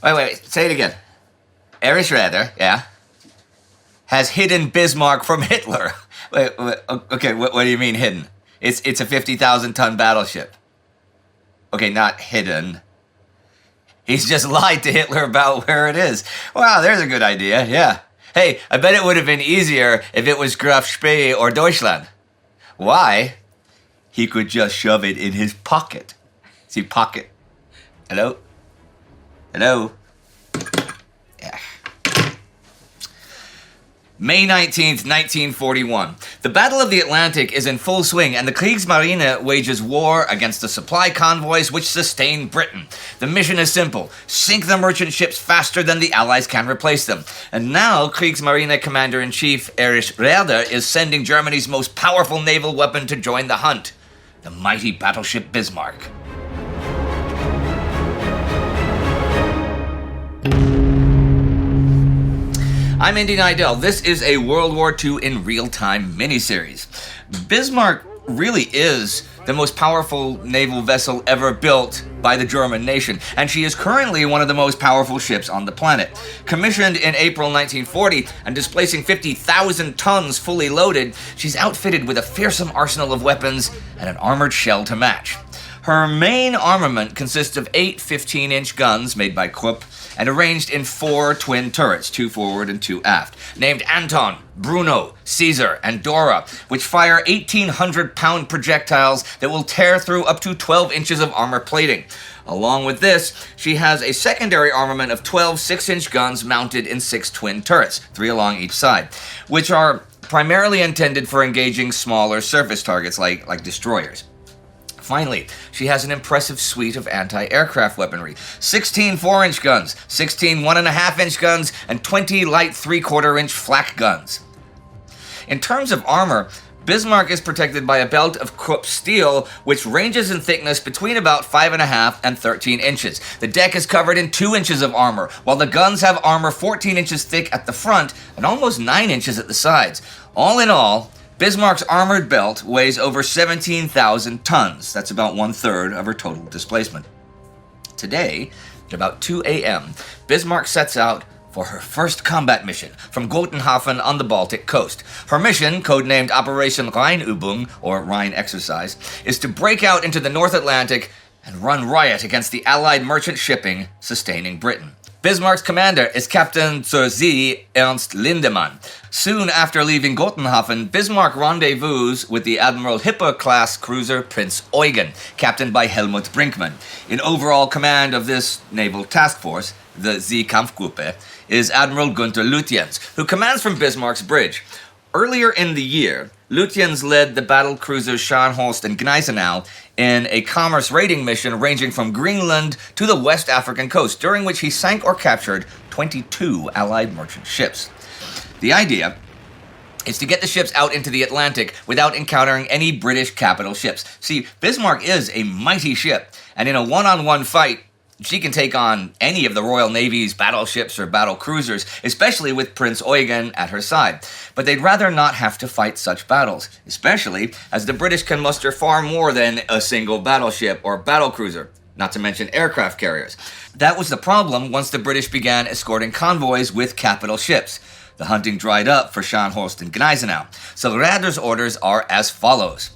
Wait, say it again. Erich Raeder, yeah, has hidden Bismarck from Hitler. Wait, okay, what do you mean hidden? It's a 50,000-ton battleship. Okay, not hidden. He's just lied to Hitler about where it is. Wow, there's a good idea, yeah. Hey, I bet it would have been easier if it was Graf Spee or Deutschland. Why? He could just shove it in his pocket. See, pocket. Hello? Hello? Yeah. May 19th, 1941. The Battle of the Atlantic is in full swing, and the Kriegsmarine wages war against the supply convoys which sustain Britain. The mission is simple: sink the merchant ships faster than the Allies can replace them. And now Kriegsmarine Commander-in-Chief Erich Raeder is sending Germany's most powerful naval weapon to join the hunt: the mighty battleship Bismarck. I'm Indy Neidell. This is a World War II in real-time miniseries. Bismarck really is the most powerful naval vessel ever built by the German nation, and she is currently one of the most powerful ships on the planet. Commissioned in April 1940 and displacing 50,000 tons fully loaded, she's outfitted with a fearsome arsenal of weapons and an armored shell to match. Her main armament consists of 8 15-inch guns made by Krupp and arranged in 4 twin turrets, 2 forward and 2 aft, named Anton, Bruno, Caesar, and Dora, which fire 1,800-pound projectiles that will tear through up to 12 inches of armor plating. Along with this, she has a secondary armament of 12 6-inch guns mounted in 6 twin turrets, 3 along each side, which are primarily intended for engaging smaller surface targets like destroyers. Finally, she has an impressive suite of anti-aircraft weaponry: 16 4-inch guns, 16 1.5-inch guns, and 20 light 3/4-inch flak guns. In terms of armor, Bismarck is protected by a belt of Krupp steel, which ranges in thickness between about 5.5 and 13 inches. The deck is covered in 2 inches of armor, while the guns have armor 14 inches thick at the front and almost 9 inches at the sides. All in all, Bismarck's armored belt weighs over 17,000 tons. That's about 1/3 of her total displacement. Today, at about 2 a.m., Bismarck sets out for her first combat mission from Gotenhafen on the Baltic coast. Her mission, codenamed Operation Rheinubung, or Rhine Exercise, is to break out into the North Atlantic and run riot against the Allied merchant shipping sustaining Britain. Bismarck's commander is Captain zur See Ernst Lindemann. Soon after leaving Gotenhafen, Bismarck rendezvous with the Admiral Hipper-class cruiser Prinz Eugen, captained by Helmut Brinkmann. In overall command of this naval task force, the Seekampfgruppe, is Admiral Gunther Lutyens, who commands from Bismarck's bridge. Earlier in the year, Lutyens led the battle cruisers Scharnhorst and Gneisenau in a commerce raiding mission ranging from Greenland to the West African coast, during which he sank or captured 22 Allied merchant ships. The idea is to get the ships out into the Atlantic without encountering any British capital ships. See, Bismarck is a mighty ship, and in a one-on-one fight, she can take on any of the Royal Navy's battleships or battle cruisers, especially with Prince Eugen at her side. But they'd rather not have to fight such battles, especially as the British can muster far more than a single battleship or battle cruiser, not to mention aircraft carriers. That was the problem once the British began escorting convoys with capital ships. The hunting dried up for Scharnhorst and Gneisenau, so Raeder's orders are as follows.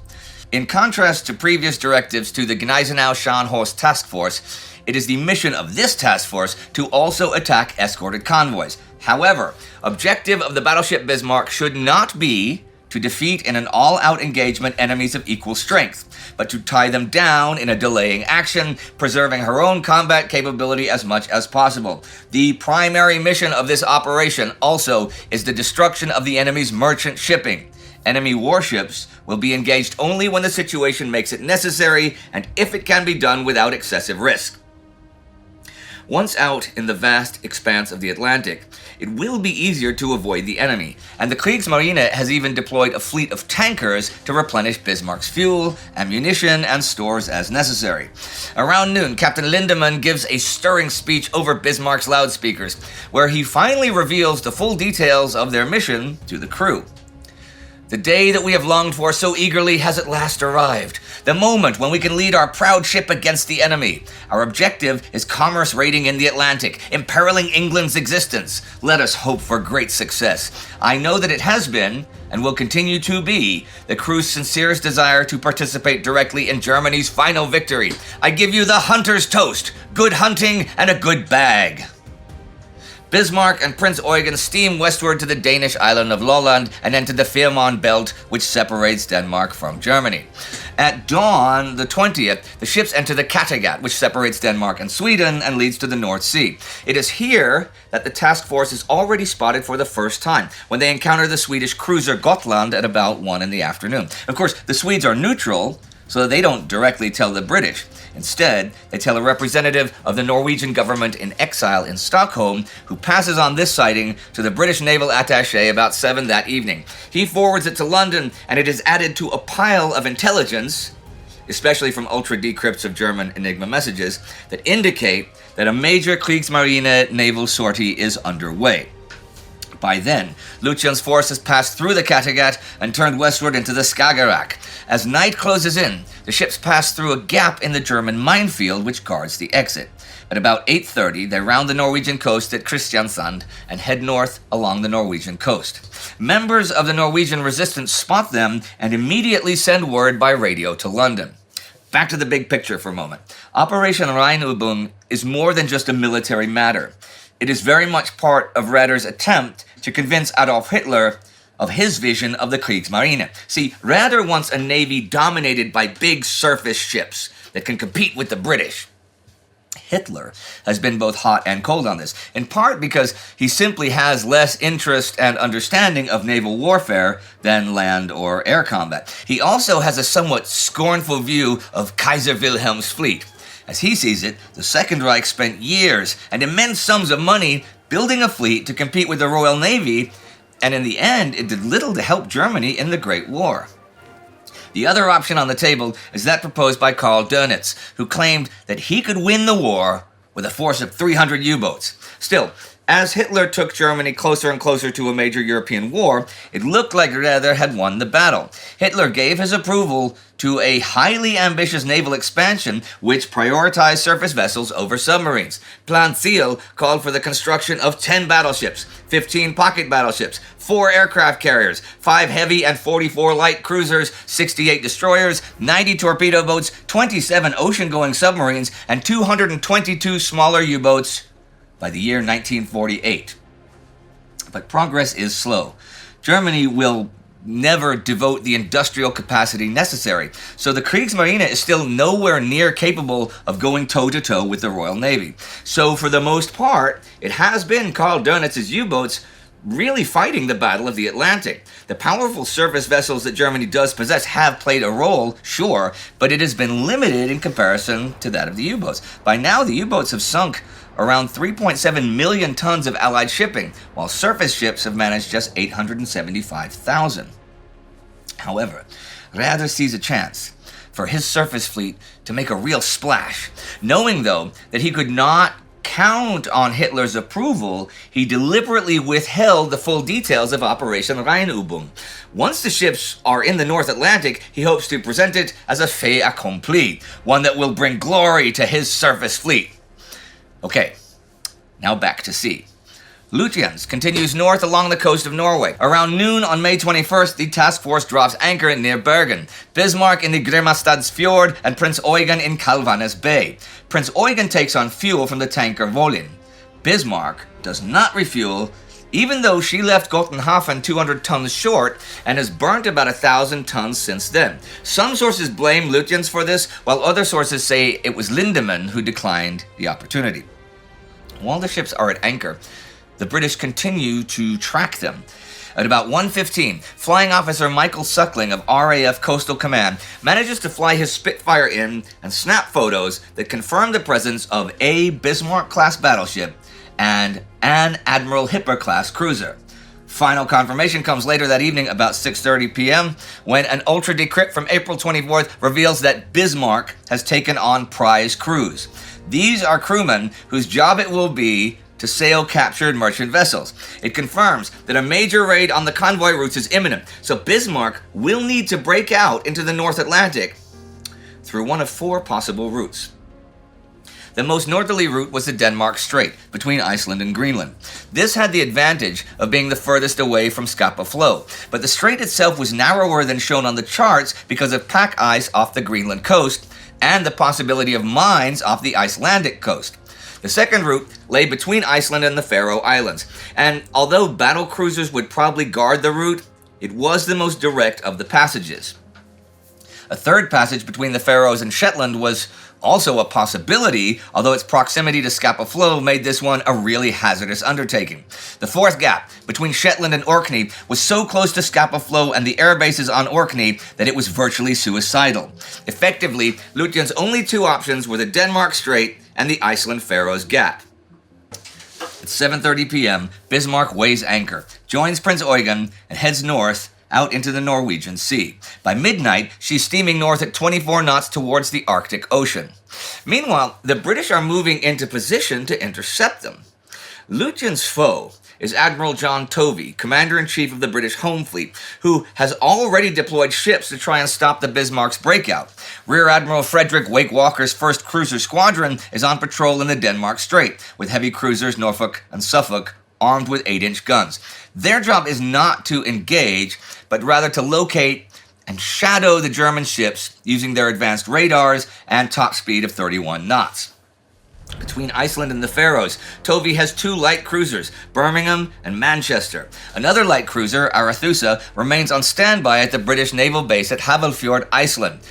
In contrast to previous directives to the Gneisenau-Scharnhorst task force, it is the mission of this task force to also attack escorted convoys. However, objective of the battleship Bismarck should not be to defeat in an all-out engagement enemies of equal strength, but to tie them down in a delaying action, preserving her own combat capability as much as possible. The primary mission of this operation also is the destruction of the enemy's merchant shipping. Enemy warships will be engaged only when the situation makes it necessary and if it can be done without excessive risk. Once out in the vast expanse of the Atlantic, it will be easier to avoid the enemy, and the Kriegsmarine has even deployed a fleet of tankers to replenish Bismarck's fuel, ammunition, and stores as necessary. Around noon, Captain Lindemann gives a stirring speech over Bismarck's loudspeakers, where he finally reveals the full details of their mission to the crew. The day that we have longed for so eagerly has at last arrived. The moment when we can lead our proud ship against the enemy. Our objective is commerce raiding in the Atlantic, imperiling England's existence. Let us hope for great success. I know that it has been, and will continue to be, the crew's sincerest desire to participate directly in Germany's final victory. I give you the hunter's toast, good hunting and a good bag. Bismarck and Prince Eugen steam westward to the Danish island of Lolland and enter the Fehmarn Belt, which separates Denmark from Germany. At dawn, the 20th, the ships enter the Kattegat, which separates Denmark and Sweden and leads to the North Sea. It is here that the task force is already spotted for the first time, when they encounter the Swedish cruiser Gotland at about 1 in the afternoon. Of course, the Swedes are neutral, so they don't directly tell the British. Instead, they tell a representative of the Norwegian government in exile in Stockholm, who passes on this sighting to the British naval attaché about 7 that evening. He forwards it to London, and it is added to a pile of intelligence, especially from ultra-decrypts of German Enigma messages, that indicate that a major Kriegsmarine naval sortie is underway. By then, Lucian's force has passed through the Kattegat and turned westward into the Skagerrak. As night closes in, the ships pass through a gap in the German minefield which guards the exit. At about 8:30, they round the Norwegian coast at Kristiansand and head north along the Norwegian coast. Members of the Norwegian resistance spot them and immediately send word by radio to London. Back to the big picture for a moment. Operation Rheinubung is more than just a military matter. It is very much part of Raeder's attempt to convince Adolf Hitler of his vision of the Kriegsmarine. See, Raeder wants a navy dominated by big surface ships that can compete with the British. Hitler has been both hot and cold on this, in part because he simply has less interest and understanding of naval warfare than land or air combat. He also has a somewhat scornful view of Kaiser Wilhelm's fleet. As he sees it, the Second Reich spent years and immense sums of money building a fleet to compete with the Royal Navy, and in the end, it did little to help Germany in the Great War. The other option on the table is that proposed by Karl Dönitz, who claimed that he could win the war with a force of 300 U-boats. Still, as Hitler took Germany closer and closer to a major European war, it looked like Raeder had won the battle. Hitler gave his approval to a highly ambitious naval expansion which prioritized surface vessels over submarines. Plan Ziel called for the construction of 10 battleships, 15 pocket battleships, 4 aircraft carriers, 5 heavy and 44 light cruisers, 68 destroyers, 90 torpedo boats, 27 ocean-going submarines, and 222 smaller U-boats by the year 1948. But progress is slow. Germany will never devote the industrial capacity necessary, so the Kriegsmarine is still nowhere near capable of going toe-to-toe with the Royal Navy. So for the most part, it has been Karl Dönitz's U-boats really fighting the Battle of the Atlantic. The powerful surface vessels that Germany does possess have played a role, sure, but it has been limited in comparison to that of the U-boats. By now, the U-boats have sunk around 3.7 million tons of Allied shipping, while surface ships have managed just 875,000. However, Raeder sees a chance for his surface fleet to make a real splash. Knowing, though, that he could not count on Hitler's approval, he deliberately withheld the full details of Operation Rheinubung. Once the ships are in the North Atlantic, he hopes to present it as a fait accompli, one that will bring glory to his surface fleet. Okay, now back to sea. Lutyens continues north along the coast of Norway. Around noon on May 21st, the task force drops anchor near Bergen, Bismarck in the Grimmastadsfjord, and Prince Eugen in Kalvanes Bay. Prince Eugen takes on fuel from the tanker Volin. Bismarck does not refuel, even though she left Gotenhafen 200 tons short and has burnt about 1,000 tons since then. Some sources blame Lutyens for this, while other sources say it was Lindemann who declined the opportunity. While the ships are at anchor, the British continue to track them. At about 1:15, Flying Officer Michael Suckling of RAF Coastal Command manages to fly his Spitfire in and snap photos that confirm the presence of a Bismarck-class battleship and an Admiral Hipper-class cruiser. Final confirmation comes later that evening about 6:30 p.m. when an ultra-decrypt from April 24th reveals that Bismarck has taken on prize crews. These are crewmen whose job it will be to sail captured merchant vessels. It confirms that a major raid on the convoy routes is imminent, so Bismarck will need to break out into the North Atlantic through one of 4 possible routes. The most northerly route was the Denmark Strait, between Iceland and Greenland. This had the advantage of being the furthest away from Scapa Flow, but the strait itself was narrower than shown on the charts because of pack ice off the Greenland coast and the possibility of mines off the Icelandic coast. The second route lay between Iceland and the Faroe Islands, and although battle cruisers would probably guard the route, it was the most direct of the passages. A third passage between the Faroes and Shetland was also a possibility, although its proximity to Scapa Flow made this one a really hazardous undertaking. The fourth gap, between Shetland and Orkney, was so close to Scapa Flow and the air bases on Orkney that it was virtually suicidal. Effectively, Lutyens' only 2 options were the Denmark Strait and the Iceland-Faroes Gap. At 7:30 p.m., Bismarck weighs anchor, joins Prince Eugen, and heads north out into the Norwegian Sea. By midnight, she's steaming north at 24 knots towards the Arctic Ocean. Meanwhile, the British are moving into position to intercept them. Lutyens' foe is Admiral John Tovey, Commander-in-Chief of the British Home Fleet, who has already deployed ships to try and stop the Bismarck's breakout. Rear Admiral Frederick Wake Walker's 1st Cruiser Squadron is on patrol in the Denmark Strait, with heavy cruisers Norfolk and Suffolk armed with 8-inch guns. Their job is not to engage, but rather to locate and shadow the German ships using their advanced radars and top speed of 31 knots. Between Iceland and the Faroes, Tovey has 2 light cruisers, Birmingham and Manchester. Another light cruiser, Arethusa, remains on standby at the British naval base at Havelfjord, Iceland.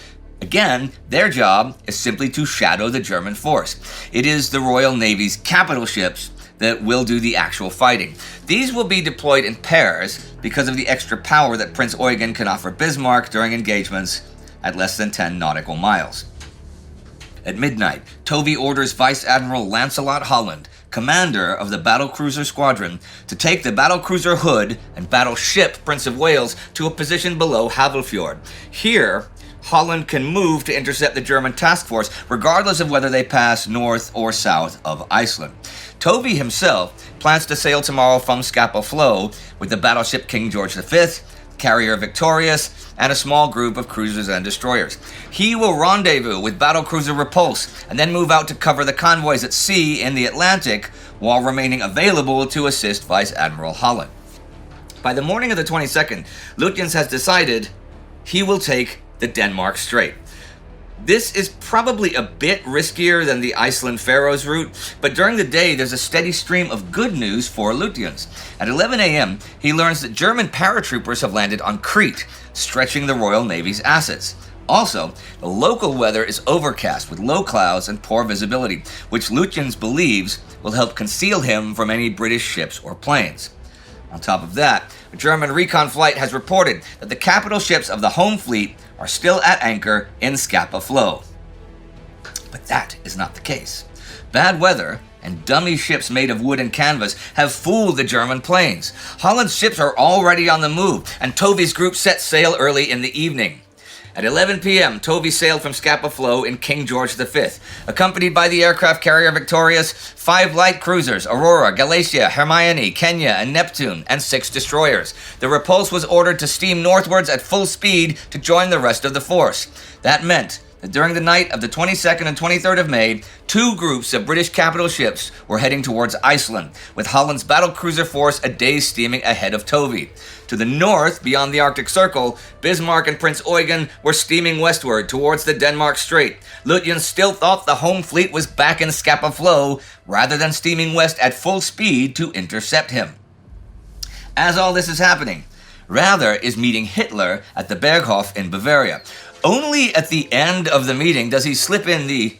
Again, their job is simply to shadow the German force. It is the Royal Navy's capital ships that will do the actual fighting. These will be deployed in pairs because of the extra power that Prince Eugen can offer Bismarck during engagements at less than 10 nautical miles. At midnight, Tovey orders Vice Admiral Lancelot Holland, commander of the battlecruiser squadron, to take the battlecruiser Hood and battleship Prince of Wales to a position below Havelfjord. Here, Holland can move to intercept the German task force, regardless of whether they pass north or south of Iceland. Tovey himself plans to sail tomorrow from Scapa Flow with the battleship King George V, carrier Victorious, and a small group of cruisers and destroyers. He will rendezvous with battlecruiser Repulse and then move out to cover the convoys at sea in the Atlantic while remaining available to assist Vice Admiral Holland. By the morning of the 22nd, Lutyens has decided he will take the Denmark Strait. This is probably a bit riskier than the Iceland-Faroes route, but during the day there's a steady stream of good news for Lutyens. At 11 a.m., he learns that German paratroopers have landed on Crete, stretching the Royal Navy's assets. Also, the local weather is overcast with low clouds and poor visibility, which Lutyens believes will help conceal him from any British ships or planes. On top of that, a German recon flight has reported that the capital ships of the home fleet are still at anchor in Scapa Flow. But that is not the case. Bad weather and dummy ships made of wood and canvas have fooled the German planes. Holland's ships are already on the move, and Tovey's group set sail early in the evening. At 11 p.m., Tovey sailed from Scapa Flow in King George V, accompanied by the aircraft carrier Victorious, 5 light cruisers, Aurora, Galatia, Hermione, Kenya, and Neptune, and 6 destroyers. The Repulse was ordered to steam northwards at full speed to join the rest of the force. That meant that during the night of the 22nd and 23rd of May, 2 groups of British capital ships were heading towards Iceland, with Holland's battlecruiser force a day's steaming ahead of Tovey. To the north, beyond the Arctic Circle, Bismarck and Prince Eugen were steaming westward towards the Denmark Strait. Lutyens still thought the home fleet was back in Scapa Flow, rather than steaming west at full speed to intercept him. As all this is happening, Rather is meeting Hitler at the Berghof in Bavaria. Only at the end of the meeting does he slip in the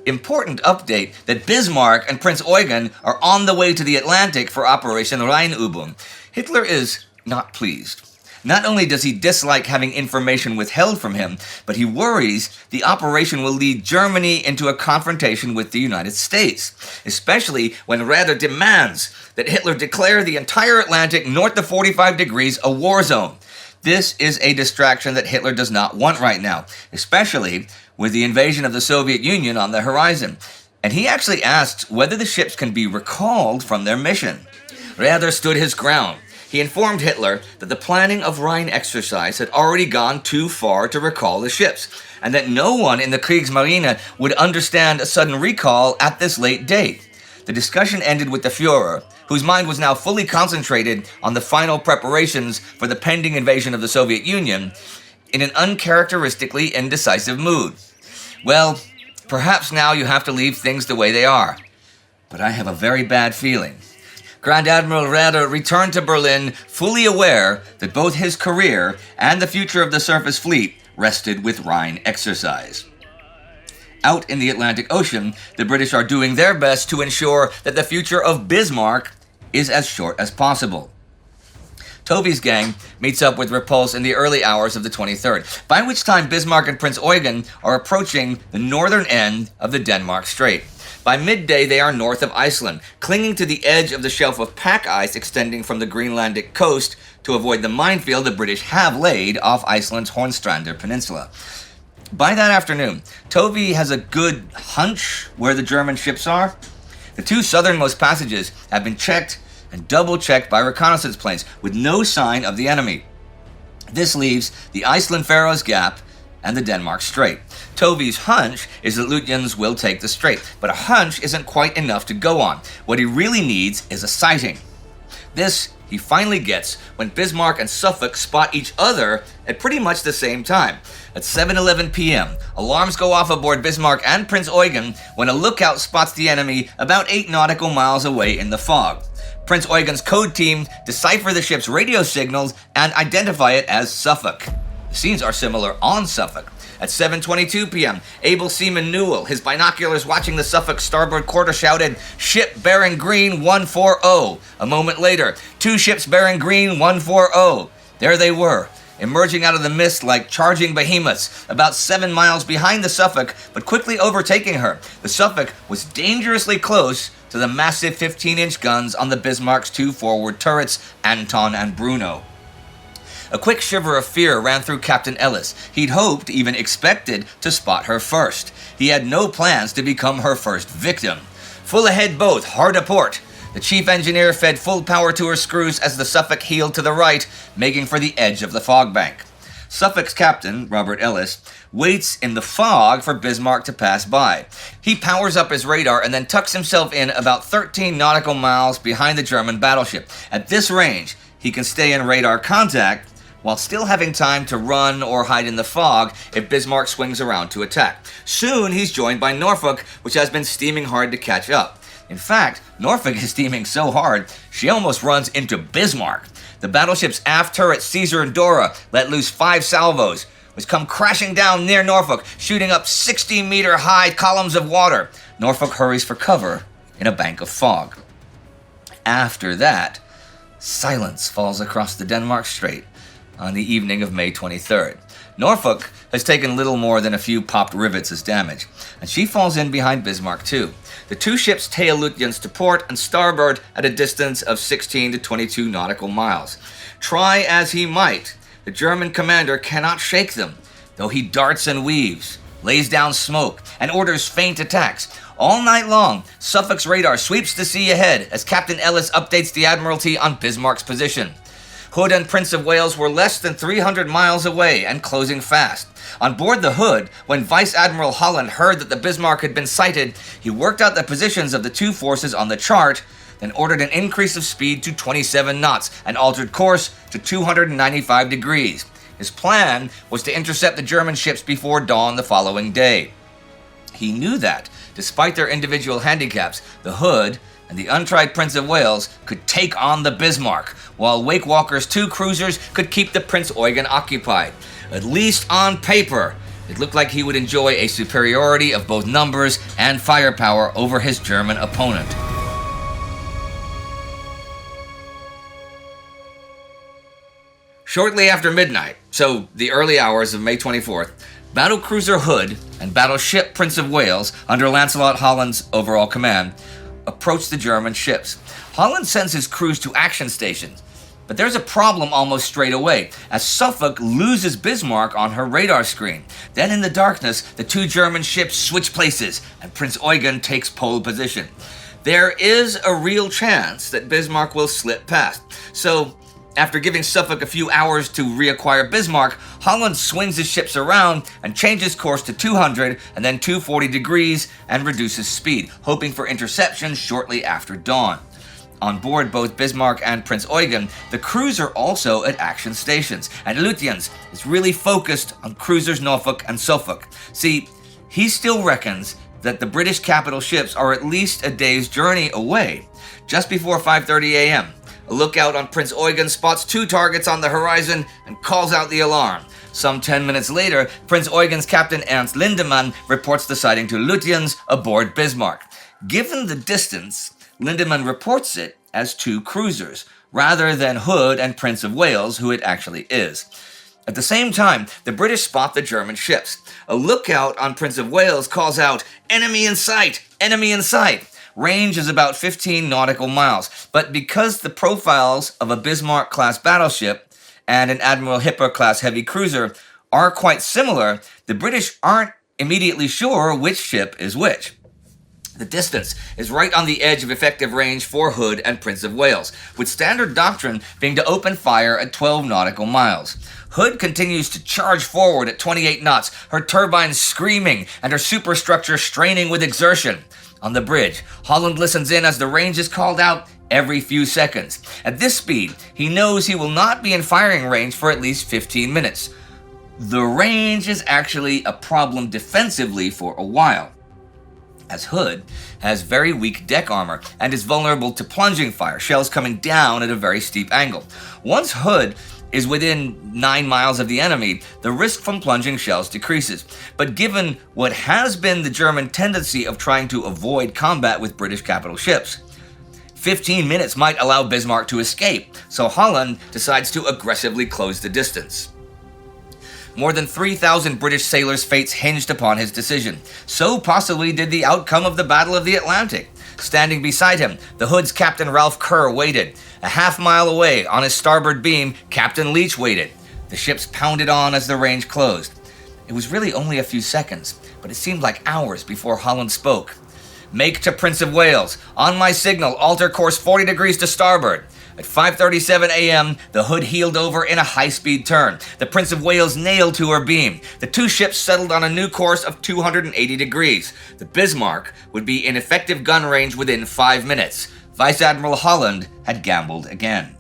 important update that Bismarck and Prince Eugen are on the way to the Atlantic for Operation Rheinubung. Hitler is not pleased. Not only does he dislike having information withheld from him, but he worries the operation will lead Germany into a confrontation with the United States, especially when Raeder demands that Hitler declare the entire Atlantic north of 45 degrees a war zone. This is a distraction that Hitler does not want right now, especially with the invasion of the Soviet Union on the horizon. and he actually asked whether the ships can be recalled from their mission. Raeder stood his ground. He informed Hitler that the planning of Rhine exercise had already gone too far to recall the ships, and that no one in the Kriegsmarine would understand a sudden recall at this late date. The discussion ended with the Führer, whose mind was now fully concentrated on the final preparations for the pending invasion of the Soviet Union, in an uncharacteristically indecisive mood. Well, perhaps now you have to leave things the way they are. But I have a very bad feeling. Grand Admiral Raeder returned to Berlin fully aware that both his career and the future of the surface fleet rested with Rhine exercise. Out in the Atlantic Ocean, the British are doing their best to ensure that the future of Bismarck is as short as possible. Tovy's gang meets up with Repulse in the early hours of the 23rd, by which time Bismarck and Prince Eugen are approaching the northern end of the Denmark Strait. By midday, they are north of Iceland, clinging to the edge of the shelf of pack ice extending from the Greenlandic coast to avoid the minefield the British have laid off Iceland's Hornstrandir Peninsula. By that afternoon, Tovey has a good hunch where the German ships are. The two southernmost passages have been checked and double-checked by reconnaissance planes with no sign of the enemy. This leaves the Iceland-Faroes Gap and the Denmark Strait. Tovey's hunch is that Lutyens will take the strait, but a hunch isn't quite enough to go on. What he really needs is a sighting. This he finally gets when Bismarck and Suffolk spot each other at pretty much the same time. At 7:11 p.m., alarms go off aboard Bismarck and Prince Eugen when a lookout spots the enemy about 8 nautical miles away in the fog. Prince Eugen's code team decipher the ship's radio signals and identify it as Suffolk. The scenes are similar on Suffolk. At 7:22 p.m., able seaman Newell, his binoculars watching the Suffolk starboard quarter, shouted, "Ship bearing green 140. A moment later, 2 ships bearing green 140. There they were, emerging out of the mist like charging behemoths, about 7 miles behind the Suffolk, but quickly overtaking her. The Suffolk was dangerously close to the massive 15-inch guns on the Bismarck's 2 forward turrets, Anton and Bruno. A quick shiver of fear ran through Captain Ellis. He'd hoped, even expected, to spot her first. He had no plans to become her first victim. Full ahead both, hard a port. The chief engineer fed full power to her screws as the Suffolk heeled to the right, making for the edge of the fog bank. Suffolk's captain, Robert Ellis, waits in the fog for Bismarck to pass by. He powers up his radar and then tucks himself in about 13 nautical miles behind the German battleship. At this range, he can stay in radar contact while still having time to run or hide in the fog if Bismarck swings around to attack. Soon, he's joined by Norfolk, which has been steaming hard to catch up. In fact, Norfolk is steaming so hard, she almost runs into Bismarck. The battleship's aft turret, Caesar and Dora, let loose 5 salvos, which come crashing down near Norfolk, shooting up 60-meter-high columns of water. Norfolk hurries for cover in a bank of fog. After that, silence falls across the Denmark Strait on the evening of May 23rd. Norfolk has taken little more than a few popped rivets as damage, and she falls in behind Bismarck too. The 2 ships tail Lutyens to port and starboard at a distance of 16 to 22 nautical miles. Try as he might, the German commander cannot shake them, though he darts and weaves, lays down smoke, and orders feint attacks. All night long, Suffolk's radar sweeps the sea ahead as Captain Ellis updates the Admiralty on Bismarck's position. Hood and Prince of Wales were less than 300 miles away and closing fast. On board the Hood, when Vice Admiral Holland heard that the Bismarck had been sighted, he worked out the positions of the 2 forces on the chart, then ordered an increase of speed to 27 knots and altered course to 295 degrees. His plan was to intercept the German ships before dawn the following day. He knew that, despite their individual handicaps, the Hood and the untried Prince of Wales could take on the Bismarck, while Wake Walker's 2 cruisers could keep the Prince Eugen occupied. At least on paper, it looked like he would enjoy a superiority of both numbers and firepower over his German opponent. Shortly after midnight, so the early hours of May 24th, battlecruiser Hood and battleship Prince of Wales, under Lancelot Holland's overall command, approach the German ships. Holland sends his crews to action stations, But there's a problem almost straight away, as Suffolk loses Bismarck on her radar screen. Then in the darkness, the two German ships switch places, and Prince Eugen takes pole position. There is a real chance that Bismarck will slip past. So, after giving Suffolk a few hours to reacquire Bismarck, Holland swings his ships around and changes course to 200 and then 240 degrees and reduces speed, hoping for interception shortly after dawn. On board both Bismarck and Prince Eugen, the crews are also at action stations, and Lutyens is really focused on cruisers Norfolk and Suffolk. See, he still reckons that the British capital ships are at least a day's journey away. Just before 5:30 a.m., a lookout on Prince Eugen spots two targets on the horizon and calls out the alarm. Some 10 minutes later, Prince Eugen's captain Ernst Lindemann reports the sighting to Lutyens aboard Bismarck. Given the distance, Lindemann reports it as two cruisers, rather than Hood and Prince of Wales, who it actually is. At the same time, the British spot the German ships. A lookout on Prince of Wales calls out, "Enemy in sight! Enemy in sight!" Range is about 15 nautical miles, but because the profiles of a Bismarck-class battleship and an Admiral Hipper-class heavy cruiser are quite similar, the British aren't immediately sure which ship is which. The distance is right on the edge of effective range for Hood and Prince of Wales, with standard doctrine being to open fire at 12 nautical miles. Hood continues to charge forward at 28 knots, her turbines screaming and her superstructure straining with exertion. On the bridge, Holland listens in as the range is called out every few seconds. At this speed, he knows he will not be in firing range for at least 15 minutes. The range is actually a problem defensively for a while, as Hood has very weak deck armor and is vulnerable to plunging fire, shells coming down at a very steep angle. Once Hood is within 9 miles of the enemy, the risk from plunging shells decreases. But given what has been the German tendency of trying to avoid combat with British capital ships, 15 minutes might allow Bismarck to escape, so Holland decides to aggressively close the distance. More than 3,000 British sailors' fates hinged upon his decision. So possibly did the outcome of the Battle of the Atlantic. Standing beside him, the Hood's Captain Ralph Kerr waited. A half-mile away, on his starboard beam, Captain Leach waited. The ships pounded on as the range closed. It was really only a few seconds, but it seemed like hours before Holland spoke. "Make to Prince of Wales. On my signal, alter course 40 degrees to starboard." At 5:37 a.m., the Hood heeled over in a high-speed turn. The Prince of Wales nailed to her beam. The two ships settled on a new course of 280 degrees. The Bismarck would be in effective gun range within 5 minutes. Vice Admiral Holland had gambled again.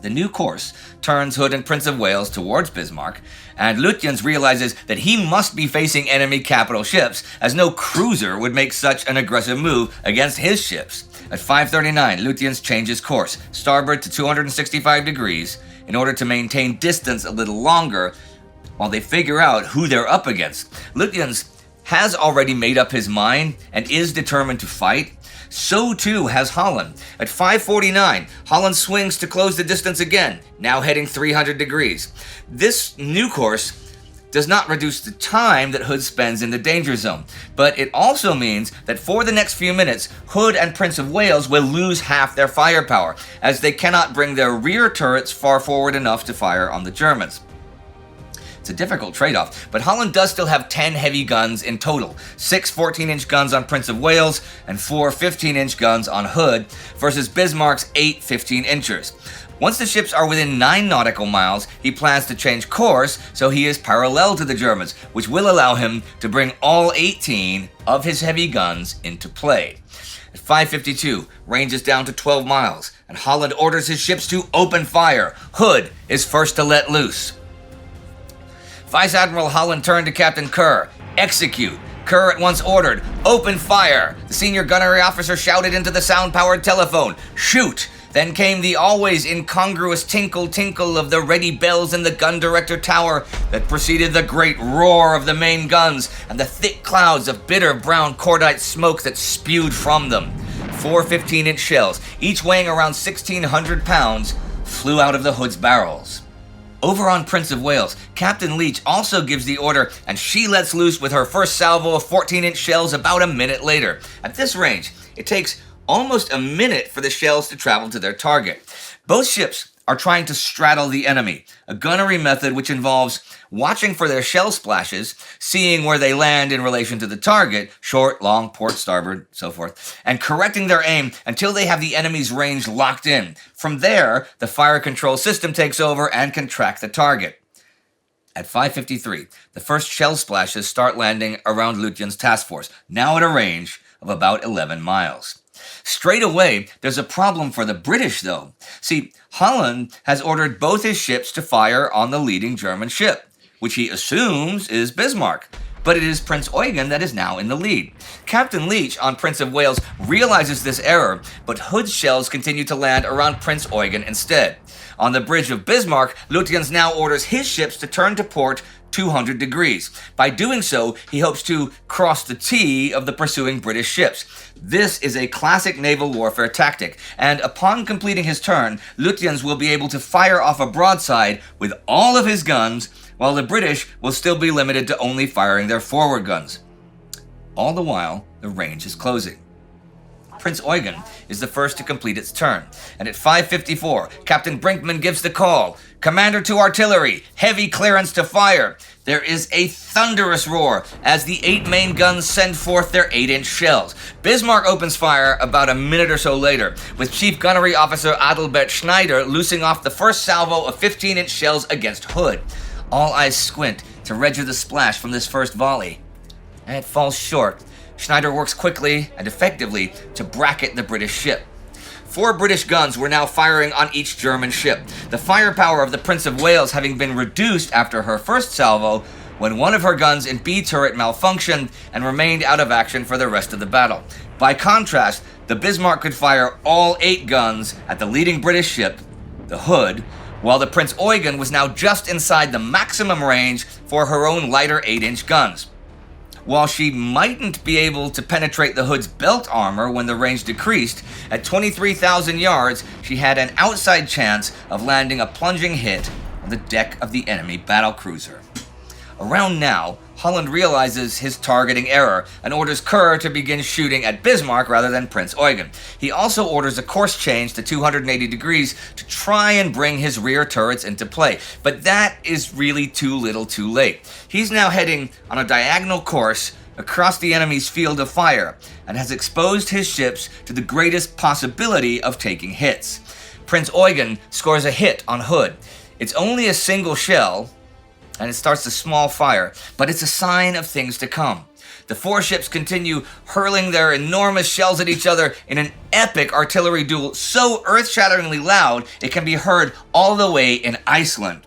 The new course turns Hood and Prince of Wales towards Bismarck, and Lutyens realizes that he must be facing enemy capital ships, as no cruiser would make such an aggressive move against his ships. At 5:39, Lutyens changes course, starboard to 265 degrees, in order to maintain distance a little longer while they figure out who they're up against. Lutyens has already made up his mind and is determined to fight. So too has Holland. At 5:49, Holland swings to close the distance again, now heading 300 degrees. This new course does not reduce the time that Hood spends in the danger zone, but it also means that for the next few minutes, Hood and Prince of Wales will lose half their firepower, as they cannot bring their rear turrets far forward enough to fire on the Germans. It's a difficult trade-off, but Holland does still have 10 heavy guns in total, 6 14-inch guns on Prince of Wales and 4 15-inch guns on Hood, versus Bismarck's 8 15-inchers. Once the ships are within 9 nautical miles, he plans to change course so he is parallel to the Germans, which will allow him to bring all 18 of his heavy guns into play. At 5:52, range is down to 12 miles, and Holland orders his ships to open fire. Hood is first to let loose. Vice Admiral Holland turned to Captain Kerr. "Execute." Kerr at once ordered, "Open fire." The senior gunnery officer shouted into the sound-powered telephone, "Shoot." Then came the always incongruous tinkle-tinkle of the ready bells in the gun director tower that preceded the great roar of the main guns and the thick clouds of bitter brown cordite smoke that spewed from them. 4 15-inch shells, each weighing around 1,600 pounds, flew out of the Hood's barrels. Over on Prince of Wales, Captain Leach also gives the order, and she lets loose with her first salvo of 14-inch shells about a minute later. At this range, it takes almost a minute for the shells to travel to their target. Both ships are trying to straddle the enemy, a gunnery method which involves watching for their shell splashes, seeing where they land in relation to the target, short, long, port, starboard, so forth, and correcting their aim until they have the enemy's range locked in. From there, the fire control system takes over and can track the target. At 5:53, the first shell splashes start landing around Lutyen's task force, now at a range of about 11 miles. Straight away, there's a problem for the British, though. See, Holland has ordered both his ships to fire on the leading German ship, which he assumes is Bismarck. But it is Prince Eugen that is now in the lead. Captain Leach on Prince of Wales realizes this error, but Hood's shells continue to land around Prince Eugen instead. On the bridge of Bismarck, Lutyens now orders his ships to turn to port 200 degrees. By doing so, he hopes to cross the T of the pursuing British ships. This is a classic naval warfare tactic, and upon completing his turn, Lutyens will be able to fire off a broadside with all of his guns, while the British will still be limited to only firing their forward guns. All the while, the range is closing. Prince Eugen is the first to complete its turn, and at 5:54, Captain Brinkman gives the call. Commander to artillery, heavy clearance to fire. There is a thunderous roar as the 8 main guns send forth their 8-inch shells. Bismarck opens fire about a minute or so later, with Chief Gunnery Officer Adalbert Schneider loosing off the first salvo of 15-inch shells against Hood. All eyes squint to register the splash from this first volley. And it falls short. Schneider works quickly and effectively to bracket the British ship. 4 British guns were now firing on each German ship, the firepower of the Prince of Wales having been reduced after her first salvo when one of her guns in B turret malfunctioned and remained out of action for the rest of the battle. By contrast, the Bismarck could fire all 8 guns at the leading British ship, the Hood, while the Prince Eugen was now just inside the maximum range for her own lighter 8-inch guns. While she mightn't be able to penetrate the Hood's belt armor when the range decreased, at 23,000 yards, she had an outside chance of landing a plunging hit on the deck of the enemy battlecruiser. Around now, Holland realizes his targeting error and orders Kerr to begin shooting at Bismarck rather than Prince Eugen. He also orders a course change to 280 degrees to try and bring his rear turrets into play, but that is really too little too late. He's now heading on a diagonal course across the enemy's field of fire and has exposed his ships to the greatest possibility of taking hits. Prince Eugen scores a hit on Hood. It's only a single shell, and it starts a small fire, but it's a sign of things to come. The 4 ships continue hurling their enormous shells at each other in an epic artillery duel so earth-shatteringly loud it can be heard all the way in Iceland.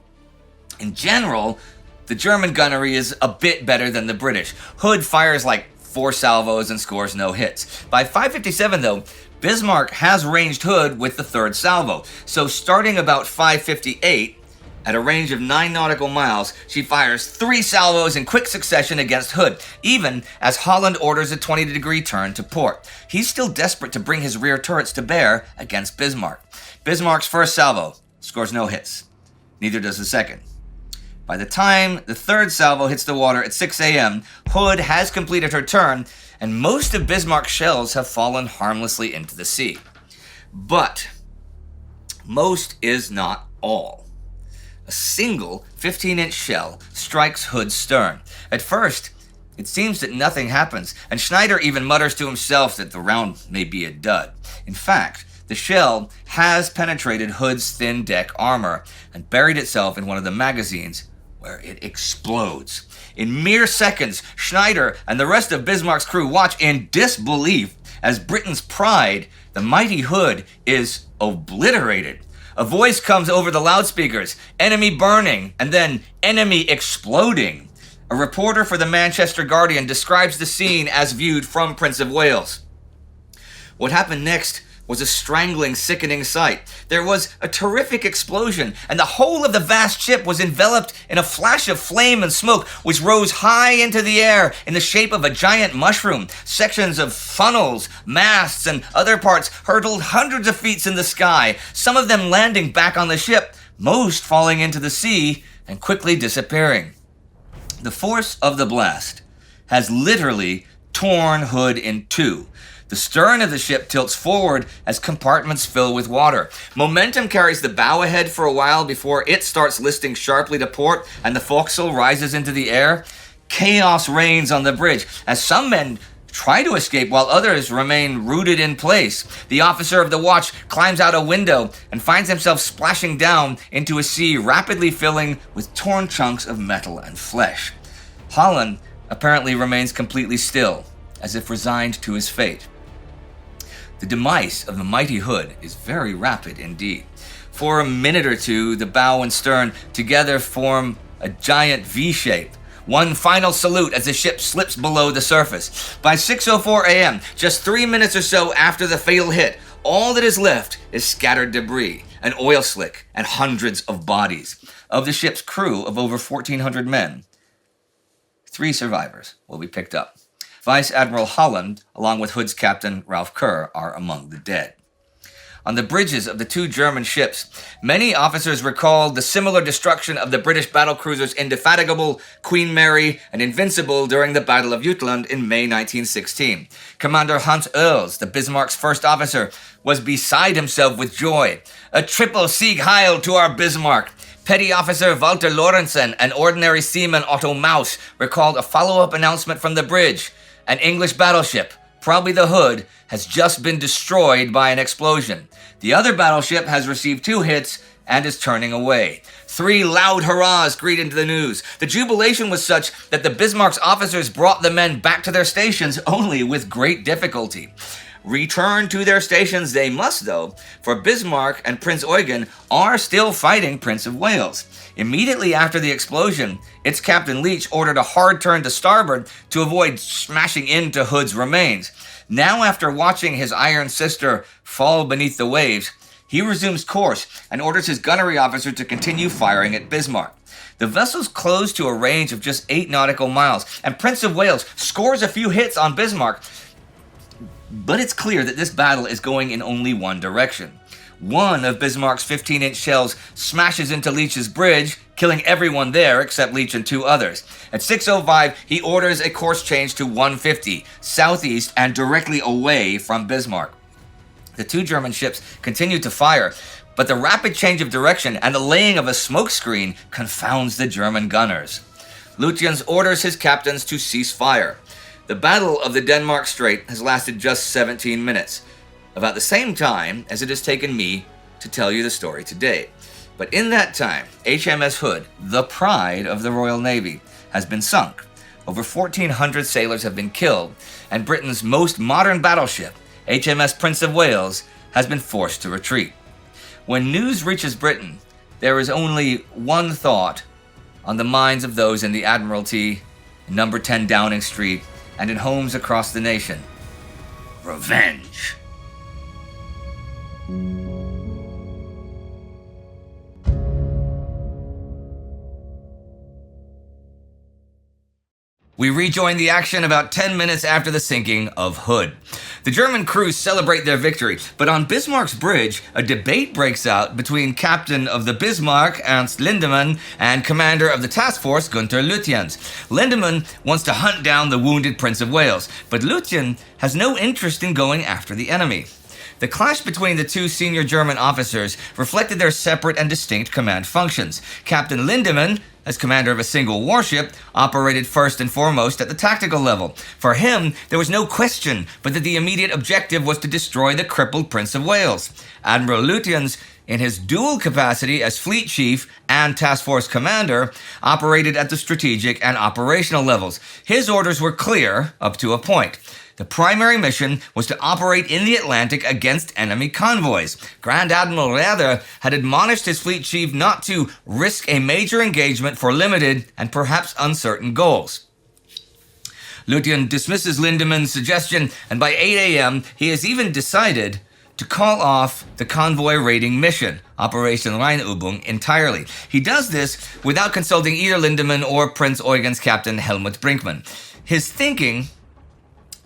In general, the German gunnery is a bit better than the British. Hood fires like 4 salvos and scores no hits. By 5:57 though, Bismarck has ranged Hood with the 3rd salvo, so starting about 5:58, at a range of 9 nautical miles, she fires 3 salvos in quick succession against Hood, even as Holland orders a 20-degree turn to port. He's still desperate to bring his rear turrets to bear against Bismarck. Bismarck's first salvo scores no hits. Neither does the second. By the time the 3rd salvo hits the water at 6 a.m., Hood has completed her turn, and most of Bismarck's shells have fallen harmlessly into the sea. But most is not all. A single 15-inch shell strikes Hood's stern. At first, it seems that nothing happens, and Schneider even mutters to himself that the round may be a dud. In fact, the shell has penetrated Hood's thin deck armor and buried itself in one of the magazines, where it explodes. In mere seconds, Schneider and the rest of Bismarck's crew watch in disbelief as Britain's pride, the mighty Hood, is obliterated. A voice comes over the loudspeakers, enemy burning, and then enemy exploding. A reporter for the Manchester Guardian describes the scene as viewed from Prince of Wales. What happened next was a strangling, sickening sight. There was a terrific explosion, and the whole of the vast ship was enveloped in a flash of flame and smoke, which rose high into the air in the shape of a giant mushroom. Sections of funnels, masts, and other parts hurtled hundreds of feet in the sky, some of them landing back on the ship, most falling into the sea and quickly disappearing. The force of the blast has literally torn Hood in two. The stern of the ship tilts forward as compartments fill with water. Momentum carries the bow ahead for a while before it starts listing sharply to port and the forecastle rises into the air. Chaos reigns on the bridge as some men try to escape while others remain rooted in place. The officer of the watch climbs out a window and finds himself splashing down into a sea rapidly filling with torn chunks of metal and flesh. Holland apparently remains completely still, as if resigned to his fate. The demise of the mighty Hood is very rapid indeed. For a minute or two, the bow and stern together form a giant V-shape. One final salute as the ship slips below the surface. By 6:04 a.m., just 3 minutes or so after the fatal hit, all that is left is scattered debris, an oil slick, and hundreds of bodies. Of the ship's crew of over 1,400 men, 3 survivors will be picked up. Vice Admiral Holland, along with Hood's captain Ralph Kerr, are among the dead. On the bridges of the 2 German ships, many officers recalled the similar destruction of the British battlecruisers Indefatigable, Queen Mary, and Invincible during the Battle of Jutland in May 1916. Commander Hans Earls, the Bismarck's first officer, was beside himself with joy. "A triple Sieg Heil to our Bismarck." Petty Officer Walter Lorentzen and Ordinary Seaman Otto Maus recalled a follow-up announcement from the bridge. An English battleship, probably the Hood, has just been destroyed by an explosion. The other battleship has received 2 hits and is turning away. 3 loud hurrahs greeted the news. The jubilation was such that the Bismarck's officers brought the men back to their stations only with great difficulty. Return to their stations they must, though, for Bismarck and Prince Eugen are still fighting Prince of Wales. Immediately after the explosion, its Captain Leach ordered a hard turn to starboard to avoid smashing into Hood's remains. Now, after watching his iron sister fall beneath the waves, he resumes course and orders his gunnery officer to continue firing at Bismarck. The vessel's close to a range of just 8 nautical miles, and Prince of Wales scores a few hits on Bismarck, but it's clear that this battle is going in only one direction. One of Bismarck's 15-inch shells smashes into Leach's bridge, killing everyone there except Leach and 2 others. At 6:05, he orders a course change to 150, southeast and directly away from Bismarck. The 2 German ships continue to fire, but the rapid change of direction and the laying of a smoke screen confounds the German gunners. Lutyens orders his captains to cease fire. The Battle of the Denmark Strait has lasted just 17 minutes, about the same time as it has taken me to tell you the story today. But in that time, HMS Hood, the pride of the Royal Navy, has been sunk. Over 1,400 sailors have been killed, and Britain's most modern battleship, HMS Prince of Wales, has been forced to retreat. When news reaches Britain, there is only one thought on the minds of those in the Admiralty, in number 10 Downing Street, and in homes across the nation: revenge. We rejoin the action about 10 minutes after the sinking of Hood. The German crews celebrate their victory, but on Bismarck's bridge, a debate breaks out between captain of the Bismarck, Ernst Lindemann, and commander of the task force, Günther Lutyens. Lindemann wants to hunt down the wounded Prince of Wales, but Lutyens has no interest in going after the enemy. The clash between the 2 senior German officers reflected their separate and distinct command functions. Captain Lindemann, as commander of a single warship, operated first and foremost at the tactical level. For him, there was no question but that the immediate objective was to destroy the crippled Prince of Wales. Admiral Lutyens, in his dual capacity as fleet chief and task force commander, operated at the strategic and operational levels. His orders were clear up to a point. The primary mission was to operate in the Atlantic against enemy convoys. Grand Admiral Raeder had admonished his fleet chief not to risk a major engagement for limited and perhaps uncertain goals. Lutyens dismisses Lindemann's suggestion, and by 8 a.m. he has even decided to call off the convoy raiding mission, Operation Rheinubung, entirely. He does this without consulting either Lindemann or Prince Eugen's captain Helmut Brinkmann. His thinking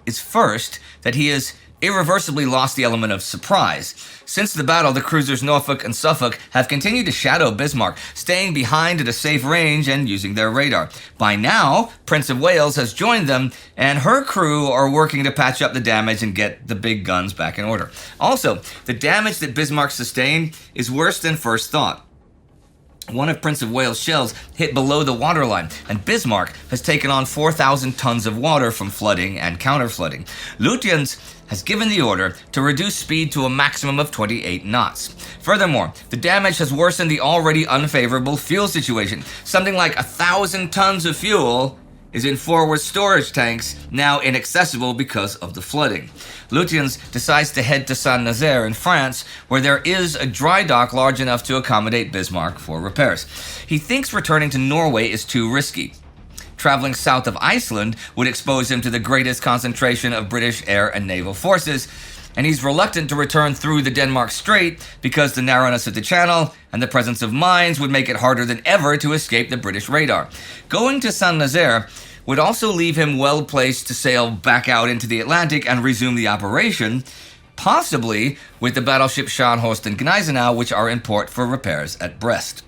is first that he is irreversibly lost the element of surprise. Since the battle, the cruisers Norfolk and Suffolk have continued to shadow Bismarck, staying behind at a safe range and using their radar. By now, Prince of Wales has joined them, and her crew are working to patch up the damage and get the big guns back in order. Also, the damage that Bismarck sustained is worse than first thought. One of Prince of Wales' shells hit below the waterline, and Bismarck has taken on 4,000 tons of water from flooding and counter-flooding. Lutyens has given the order to reduce speed to a maximum of 28 knots. Furthermore, the damage has worsened the already unfavorable fuel situation. Something like 1,000 tons of fuel is in forward storage tanks, now inaccessible because of the flooding. Lutyens decides to head to Saint-Nazaire in France, where there is a dry dock large enough to accommodate Bismarck for repairs. He thinks returning to Norway is too risky. Traveling south of Iceland would expose him to the greatest concentration of British air and naval forces, and he's reluctant to return through the Denmark Strait because the narrowness of the channel and the presence of mines would make it harder than ever to escape the British radar. Going to Saint-Nazaire would also leave him well placed to sail back out into the Atlantic and resume the operation, possibly with the battleship Scharnhorst and Gneisenau, which are in port for repairs at Brest.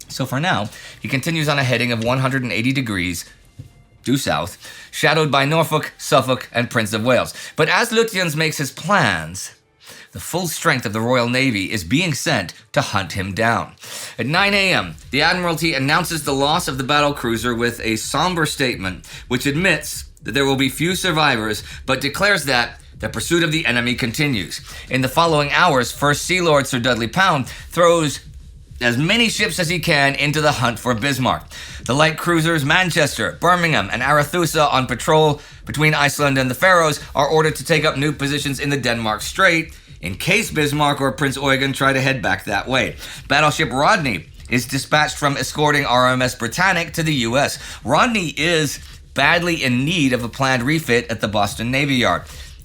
So for now, he continues on a heading of 180 degrees due south, shadowed by Norfolk, Suffolk, and Prince of Wales. But as Lutyens makes his plans, the full strength of the Royal Navy is being sent to hunt him down. At 9 a.m., the Admiralty announces the loss of the battlecruiser with a somber statement, which admits that there will be few survivors, but declares that the pursuit of the enemy continues. In the following hours, First Sea Lord Sir Dudley Pound throws as many ships as he can into the hunt for Bismarck. The light cruisers Manchester, Birmingham, and Arethusa on patrol between Iceland and the Faroes are ordered to take up new positions in the Denmark Strait, in case Bismarck or Prince Eugen try to head back that way. Battleship Rodney is dispatched from escorting RMS Britannic to the U.S. Rodney is badly in need of a planned refit at the Boston Navy Yard,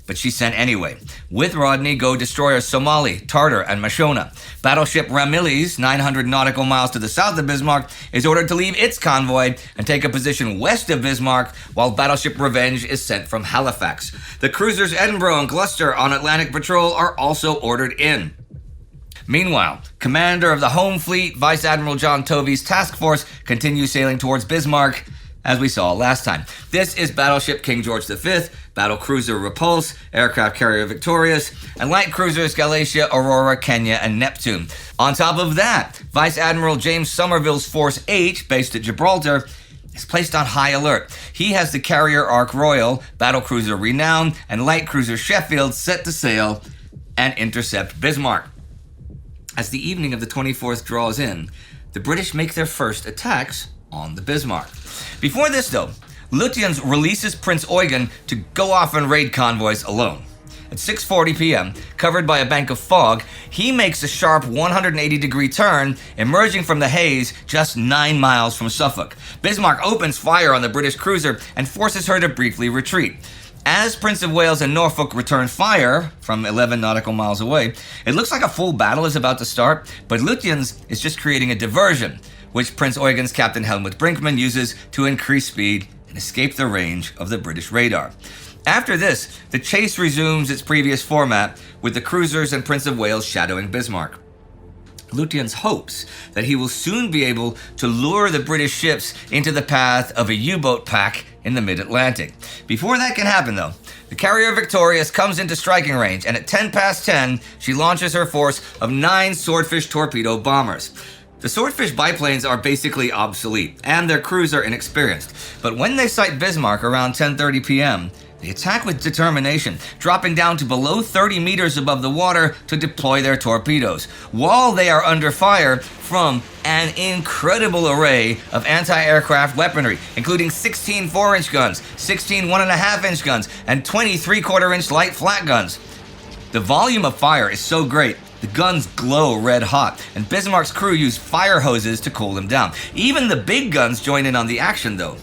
but she's sent anyway. With Rodney go destroyers Somali, Tartar, and Mashona. Battleship Ramillies, 900 nautical miles to the south of Bismarck, is ordered to leave its convoy and take a position west of Bismarck, while Battleship Revenge is sent from Halifax. The cruisers Edinburgh and Gloucester on Atlantic patrol are also ordered in. Meanwhile, commander of the Home Fleet, Vice Admiral John Tovey's task force, continues sailing towards Bismarck, as we saw last time. This is Battleship King George V, Battlecruiser Repulse, Aircraft Carrier Victorious, and light cruisers Galatia, Aurora, Kenya, and Neptune. On top of that, Vice Admiral James Somerville's Force H, based at Gibraltar, is placed on high alert. He has the carrier Ark Royal, Battlecruiser Renown, and light cruiser Sheffield set to sail and intercept Bismarck. As the evening of the 24th draws in, the British make their first attacks on the Bismarck. Before this, though, Lutyens releases Prince Eugen to go off and raid convoys alone. At 6:40 p.m., covered by a bank of fog, he makes a sharp 180-degree turn, emerging from the haze just 9 miles from Suffolk. Bismarck opens fire on the British cruiser and forces her to briefly retreat. As Prince of Wales and Norfolk return fire from 11 nautical miles away, it looks like a full battle is about to start, but Lutyens is just creating a diversion, which Prince Eugen's Captain Helmut Brinkmann uses to increase speed and escape the range of the British radar. After this, the chase resumes its previous format, with the cruisers and Prince of Wales shadowing Bismarck. Lutyens hopes that he will soon be able to lure the British ships into the path of a U-boat pack in the mid-Atlantic. Before that can happen, though, the carrier Victorious comes into striking range, and at 10 past 10, she launches her force of 9 Swordfish torpedo bombers. The Swordfish biplanes are basically obsolete, and their crews are inexperienced. But when they sight Bismarck around 10:30 p.m., they attack with determination, dropping down to below 30 meters above the water to deploy their torpedoes, while they are under fire from an incredible array of anti-aircraft weaponry, including 16 4-inch guns, 16 1.5-inch guns, and 20 3/4-inch light flat guns. The volume of fire is so great, the guns glow red hot, and Bismarck's crew use fire hoses to cool them down. Even the big guns join in on the action, though.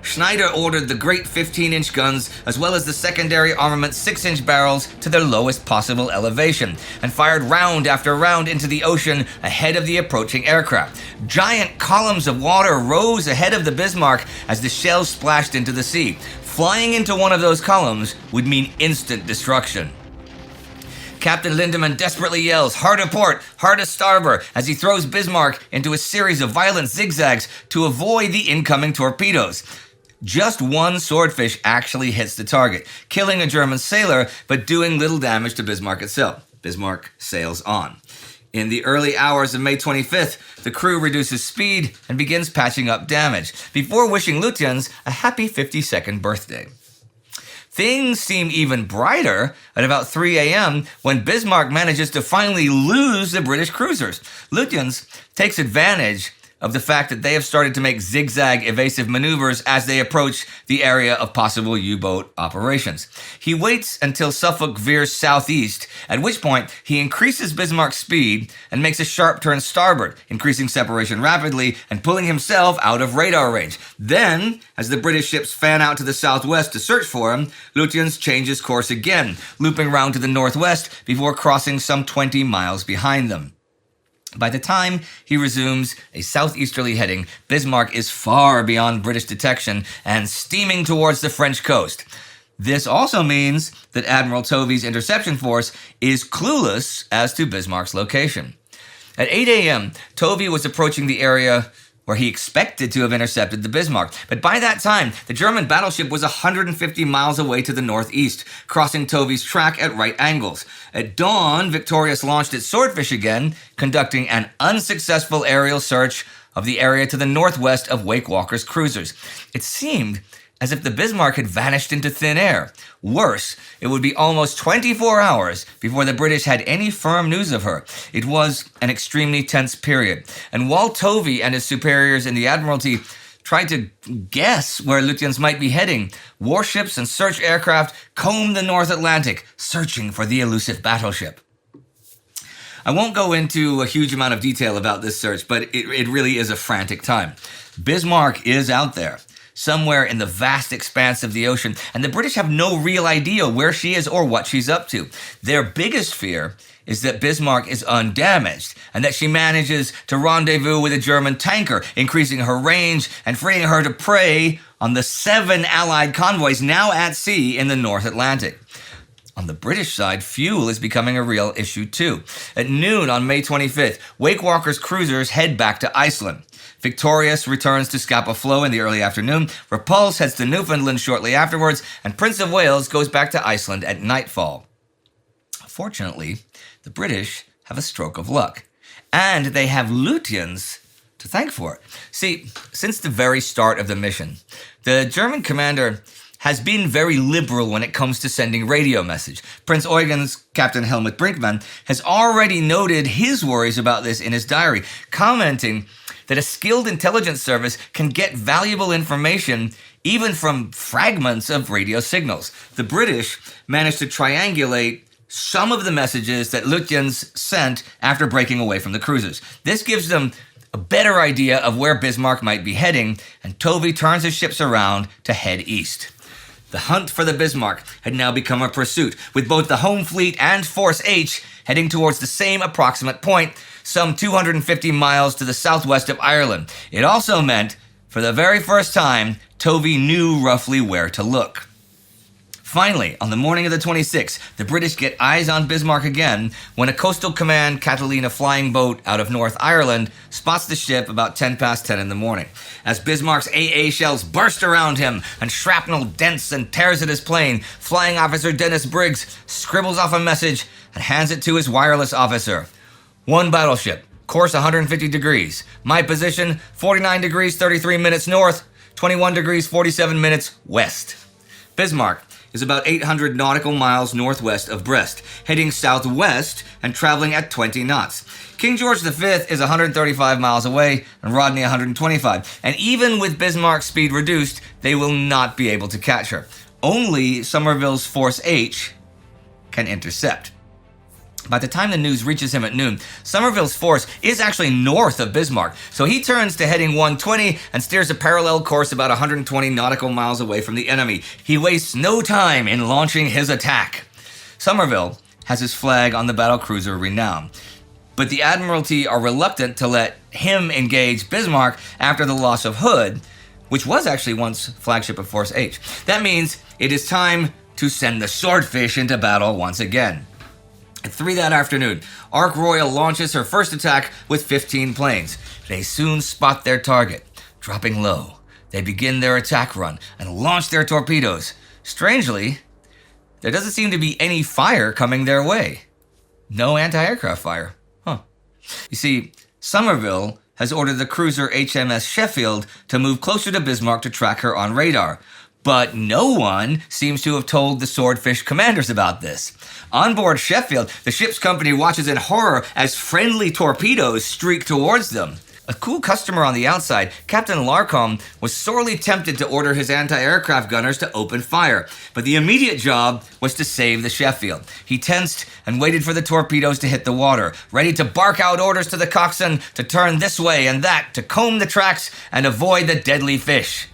Schneider ordered the great 15-inch guns, as well as the secondary armament 6-inch barrels, to their lowest possible elevation, and fired round after round into the ocean ahead of the approaching aircraft. Giant columns of water rose ahead of the Bismarck as the shells splashed into the sea. Flying into one of those columns would mean instant destruction. Captain Lindemann desperately yells, "Hard a port, hard a starboard," as he throws Bismarck into a series of violent zigzags to avoid the incoming torpedoes. Just one swordfish actually hits the target, killing a German sailor, but doing little damage to Bismarck itself. Bismarck sails on. In the early hours of May 25th, the crew reduces speed and begins patching up damage, before wishing Lutyens a happy 52nd birthday. Things seem even brighter at about 3 a.m. when Bismarck manages to finally lose the British cruisers. Lutyens takes advantage of the fact that they have started to make zigzag evasive maneuvers as they approach the area of possible U-boat operations. He waits until Suffolk veers southeast, at which point he increases Bismarck's speed and makes a sharp turn starboard, increasing separation rapidly and pulling himself out of radar range. Then, as the British ships fan out to the southwest to search for him, Lutyens changes course again, looping round to the northwest before crossing some 20 miles behind them. By the time he resumes a southeasterly heading, Bismarck is far beyond British detection and steaming towards the French coast. This also means that Admiral Tovey's interception force is clueless as to Bismarck's location. At 8 a.m., Tovey was approaching the area where he expected to have intercepted the Bismarck. But by that time, the German battleship was 150 miles away to the northeast, crossing Tovey's track at right angles. At dawn, Victorious launched its Swordfish again, conducting an unsuccessful aerial search of the area to the northwest of Wake Walker's cruisers. It seemed as if the Bismarck had vanished into thin air. Worse, it would be almost 24 hours before the British had any firm news of her. It was an extremely tense period. And while Tovey and his superiors in the Admiralty tried to guess where Lutyens might be heading, warships and search aircraft combed the North Atlantic, searching for the elusive battleship. I won't go into a huge amount of detail about this search, but it really is a frantic time. Bismarck is out there, somewhere in the vast expanse of the ocean, and the British have no real idea where she is or what she's up to. Their biggest fear is that Bismarck is undamaged, and that she manages to rendezvous with a German tanker, increasing her range and freeing her to prey on the 7 Allied convoys now at sea in the North Atlantic. On the British side, fuel is becoming a real issue too. At noon on May 25th, Wake Walker's cruisers head back to Iceland. Victorious returns to Scapa Flow in the early afternoon, Repulse heads to Newfoundland shortly afterwards, and Prince of Wales goes back to Iceland at nightfall. Fortunately, the British have a stroke of luck, and they have Lutyens to thank for it. See, since the very start of the mission, the German commander has been very liberal when it comes to sending radio message. Prince Eugen's Captain Helmut Brinkmann has already noted his worries about this in his diary, commenting that a skilled intelligence service can get valuable information even from fragments of radio signals. The British managed to triangulate some of the messages that Lutyens sent after breaking away from the cruisers. This gives them a better idea of where Bismarck might be heading, and Tovey turns his ships around to head east. The hunt for the Bismarck had now become a pursuit, with both the Home Fleet and Force H heading towards the same approximate point, some 250 miles to the southwest of Ireland. It also meant, for the very first time, Tovey knew roughly where to look. Finally, on the morning of the 26th, the British get eyes on Bismarck again when a Coastal Command Catalina flying boat out of North Ireland spots the ship about 10 past 10 in the morning. As Bismarck's AA shells burst around him and shrapnel dents and tears at his plane, Flying Officer Dennis Briggs scribbles off a message and hands it to his wireless officer. "One battleship, course 150 degrees. My position, 49 degrees 33 minutes north, 21 degrees 47 minutes west." Bismarck is about 800 nautical miles northwest of Brest, heading southwest and traveling at 20 knots. King George V is 135 miles away and Rodney 125, and even with Bismarck's speed reduced, they will not be able to catch her. Only Somerville's Force H can intercept. By the time the news reaches him at noon, Somerville's force is actually north of Bismarck, so he turns to heading 120 and steers a parallel course about 120 nautical miles away from the enemy. He wastes no time in launching his attack. Somerville has his flag on the battlecruiser Renown, but the Admiralty are reluctant to let him engage Bismarck after the loss of Hood, which was actually once flagship of Force H. That means it is time to send the Swordfish into battle once again. At 3 that afternoon, Ark Royal launches her first attack with 15 planes. They soon spot their target. Dropping low, they begin their attack run and launch their torpedoes. Strangely, there doesn't seem to be any fire coming their way. No anti-aircraft fire. You see, Somerville has ordered the cruiser HMS Sheffield to move closer to Bismarck to track her on radar. But no one seems to have told the Swordfish commanders about this. On board Sheffield, the ship's company watches in horror as friendly torpedoes streak towards them. A cool customer on the outside, Captain Larcom, was sorely tempted to order his anti-aircraft gunners to open fire, but the immediate job was to save the Sheffield. He tensed and waited for the torpedoes to hit the water, ready to bark out orders to the coxswain to turn this way and that, to comb the tracks and avoid the deadly fish.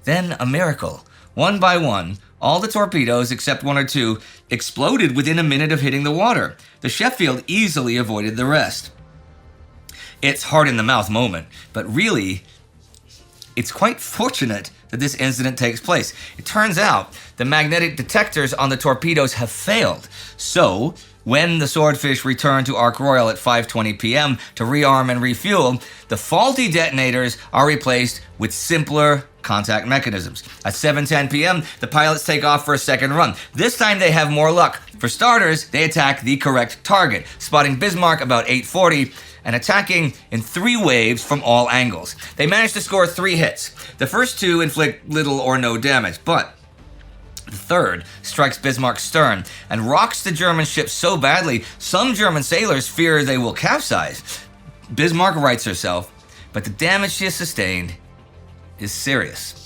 Then a miracle. One by one, all the torpedoes, except 1 or 2, exploded within a minute of hitting the water. The Sheffield easily avoided the rest. It's heart-in-the-mouth moment, but really, it's quite fortunate that this incident takes place. It turns out the magnetic detectors on the torpedoes have failed. So, when the Swordfish return to Ark Royal at 5:20 p.m. to rearm and refuel, the faulty detonators are replaced with simpler contact mechanisms. At 7:10 p.m., the pilots take off for a second run. This time they have more luck. For starters, they attack the correct target, spotting Bismarck about 8:40 and attacking in 3 waves from all angles. They manage to score 3 hits. The first 2 inflict little or no damage, but the third strikes Bismarck's stern and rocks the German ship so badly, some German sailors fear they will capsize. Bismarck rights herself, but the damage she has sustained is serious.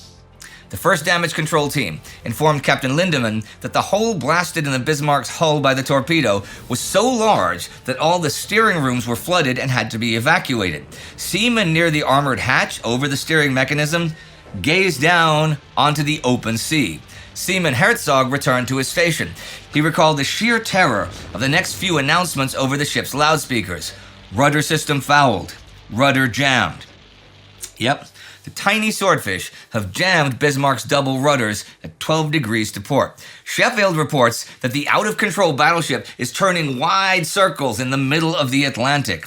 The first damage control team informed Captain Lindemann that the hole blasted in the Bismarck's hull by the torpedo was so large that all the steering rooms were flooded and had to be evacuated. Seamen near the armored hatch over the steering mechanism gazed down onto the open sea. Seaman Herzog returned to his station. He recalled the sheer terror of the next few announcements over the ship's loudspeakers. Rudder system fouled. Rudder jammed. Yep. The tiny Swordfish have jammed Bismarck's double rudders at 12 degrees to port. Sheffield reports that the out-of-control battleship is turning wide circles in the middle of the Atlantic.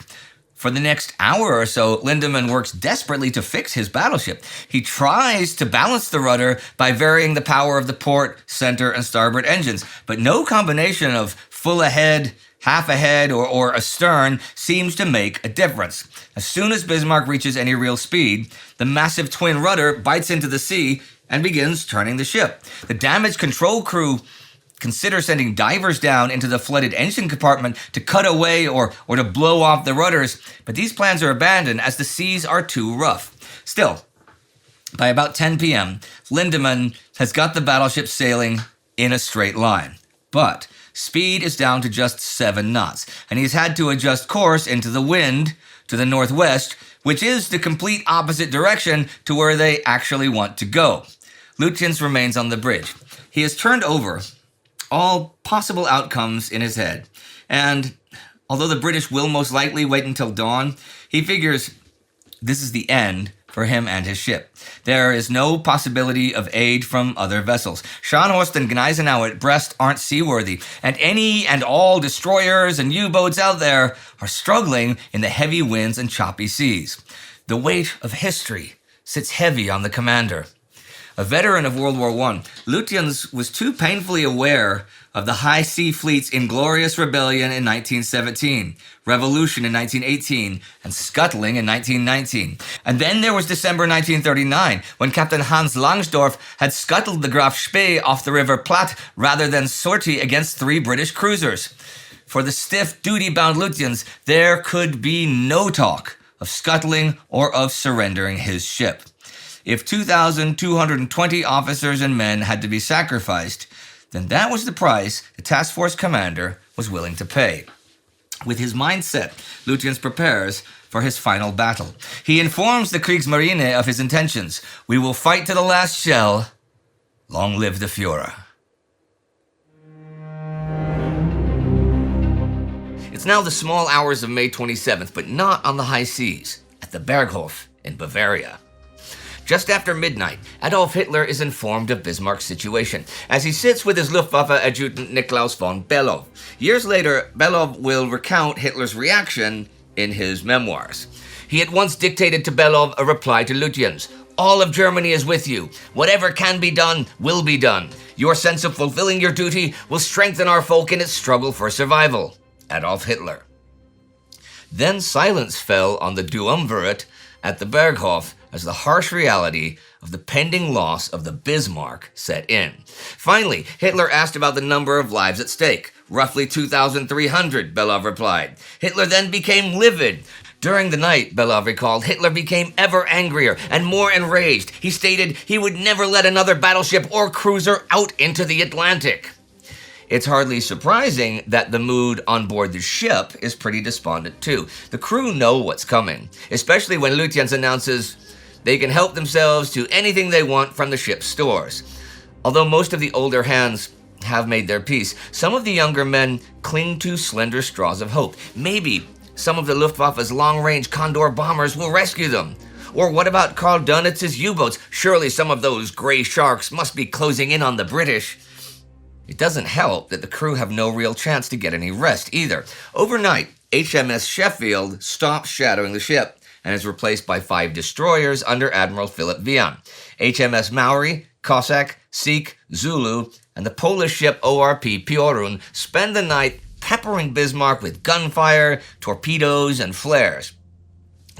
For the next hour or so, Lindemann works desperately to fix his battleship. He tries to balance the rudder by varying the power of the port, center, and starboard engines, but no combination of full ahead, half ahead, or astern seems to make a difference. As soon as Bismarck reaches any real speed, the massive twin rudder bites into the sea and begins turning the ship. The damage control crew consider sending divers down into the flooded engine compartment to cut away or to blow off the rudders, but these plans are abandoned as the seas are too rough. Still, by about 10 p.m., Lindemann has got the battleship sailing in a straight line. But speed is down to just 7 knots, and he's had to adjust course into the wind to the northwest, which is the complete opposite direction to where they actually want to go. Lutyens remains on the bridge. He has turned over all possible outcomes in his head, and although the British will most likely wait until dawn, he figures this is the end for him and his ship. There is no possibility of aid from other vessels. Scharnhorst and Gneisenau at Brest aren't seaworthy, and any and all destroyers and U-boats out there are struggling in the heavy winds and choppy seas. The weight of history sits heavy on the commander. A veteran of World War I, Lutyens was too painfully aware of the high sea fleet's inglorious rebellion in 1917, revolution in 1918, and scuttling in 1919. And then there was December 1939, when Captain Hans Langsdorff had scuttled the Graf Spee off the River Platte rather than sortie against 3 British cruisers. For the stiff, duty-bound Lutyens, there could be no talk of scuttling or of surrendering his ship. If 2,220 officers and men had to be sacrificed, then that was the price the task force commander was willing to pay. With his mind set, Lutyens prepares for his final battle. He informs the Kriegsmarine of his intentions. We will fight to the last shell. Long live the Führer. It's now the small hours of May 27th, but not on the high seas, at the Berghof in Bavaria. Just after midnight, Adolf Hitler is informed of Bismarck's situation as he sits with his Luftwaffe adjutant Niklaus von Below. Years later, Below will recount Hitler's reaction in his memoirs. He at once dictated to Below a reply to Lutyens. All of Germany is with you. Whatever can be done will be done. Your sense of fulfilling your duty will strengthen our folk in its struggle for survival. Adolf Hitler. Then silence fell on the Duumvirate at the Berghof as the harsh reality of the pending loss of the Bismarck set in. Finally, Hitler asked about the number of lives at stake. Roughly 2,300, Belov replied. Hitler then became livid. During the night, Belov recalled, Hitler became ever angrier and more enraged. He stated he would never let another battleship or cruiser out into the Atlantic. It's hardly surprising that the mood on board the ship is pretty despondent too. The crew know what's coming, especially when Lutyens announces they can help themselves to anything they want from the ship's stores. Although most of the older hands have made their peace, some of the younger men cling to slender straws of hope. Maybe some of the Luftwaffe's long-range Condor bombers will rescue them. Or what about Karl Dönitz's U-boats? Surely some of those gray sharks must be closing in on the British. It doesn't help that the crew have no real chance to get any rest either. Overnight, HMS Sheffield stops shadowing the ship and is replaced by 5 destroyers under Admiral Philip Wian. HMS Maori, Cossack, Sikh, Zulu, and the Polish ship ORP Piorun spend the night peppering Bismarck with gunfire, torpedoes, and flares.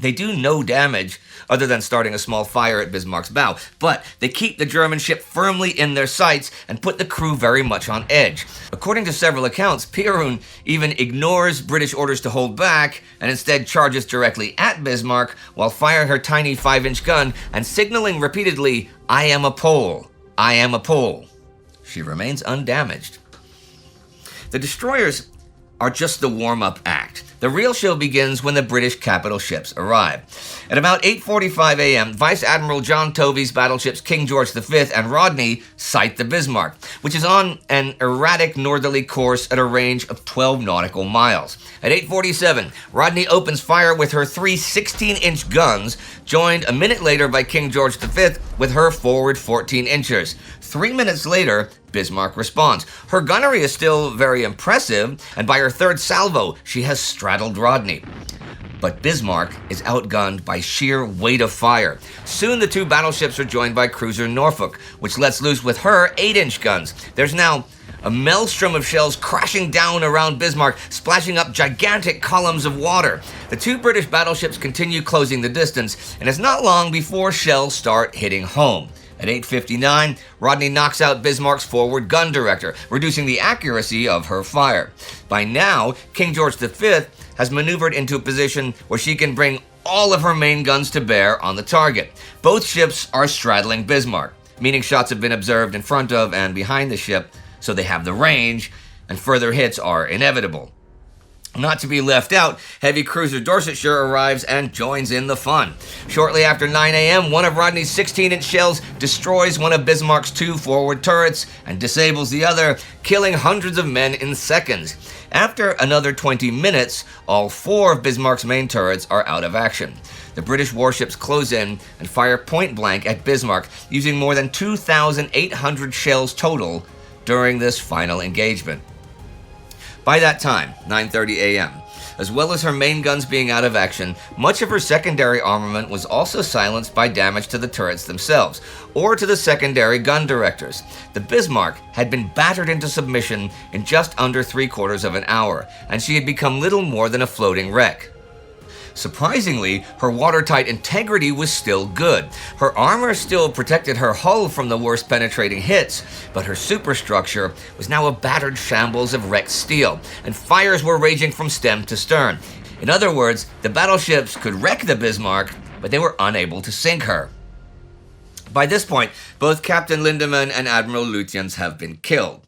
They do no damage other than starting a small fire at Bismarck's bow, but they keep the German ship firmly in their sights and put the crew very much on edge. According to several accounts, Piorun even ignores British orders to hold back and instead charges directly at Bismarck while firing her tiny 5-inch gun and signaling repeatedly, "I am a Pole, I am a Pole." She remains undamaged. The destroyers are just the warm-up act. The real show begins when the British capital ships arrive. At about 8:45 a.m., Vice Admiral John Tovey's battleships King George V and Rodney sight the Bismarck, which is on an erratic northerly course at a range of 12 nautical miles. At 8:47, Rodney opens fire with her 3 16-inch guns, joined a minute later by King George V with her forward 14-inchers. 3 minutes later, Bismarck responds. Her gunnery is still very impressive, and by her 3rd salvo, she has straddled Rodney. But Bismarck is outgunned by sheer weight of fire. Soon the 2 battleships are joined by cruiser Norfolk, which lets loose with her 8-inch guns. There's now a maelstrom of shells crashing down around Bismarck, splashing up gigantic columns of water. The 2 British battleships continue closing the distance, and it's not long before shells start hitting home. At 8:59, Rodney knocks out Bismarck's forward gun director, reducing the accuracy of her fire. By now, King George V has maneuvered into a position where she can bring all of her main guns to bear on the target. Both ships are straddling Bismarck, meaning shots have been observed in front of and behind the ship, so they have the range, and further hits are inevitable. Not to be left out, heavy cruiser Dorsetshire arrives and joins in the fun. Shortly after 9 a.m., one of Rodney's 16-inch shells destroys one of Bismarck's 2 forward turrets and disables the other, killing hundreds of men in seconds. After another 20 minutes, all 4 of Bismarck's main turrets are out of action. The British warships close in and fire point blank at Bismarck, using more than 2,800 shells total during this final engagement. By that time, 9:30 a.m., as well as her main guns being out of action, much of her secondary armament was also silenced by damage to the turrets themselves, or to the secondary gun directors. The Bismarck had been battered into submission in just under 3/4 of an hour, and she had become little more than a floating wreck. Surprisingly, her watertight integrity was still good. Her armor still protected her hull from the worst penetrating hits, but her superstructure was now a battered shambles of wrecked steel, and fires were raging from stem to stern. In other words, the battleships could wreck the Bismarck, but they were unable to sink her. By this point, both Captain Lindemann and Admiral Lutyens have been killed.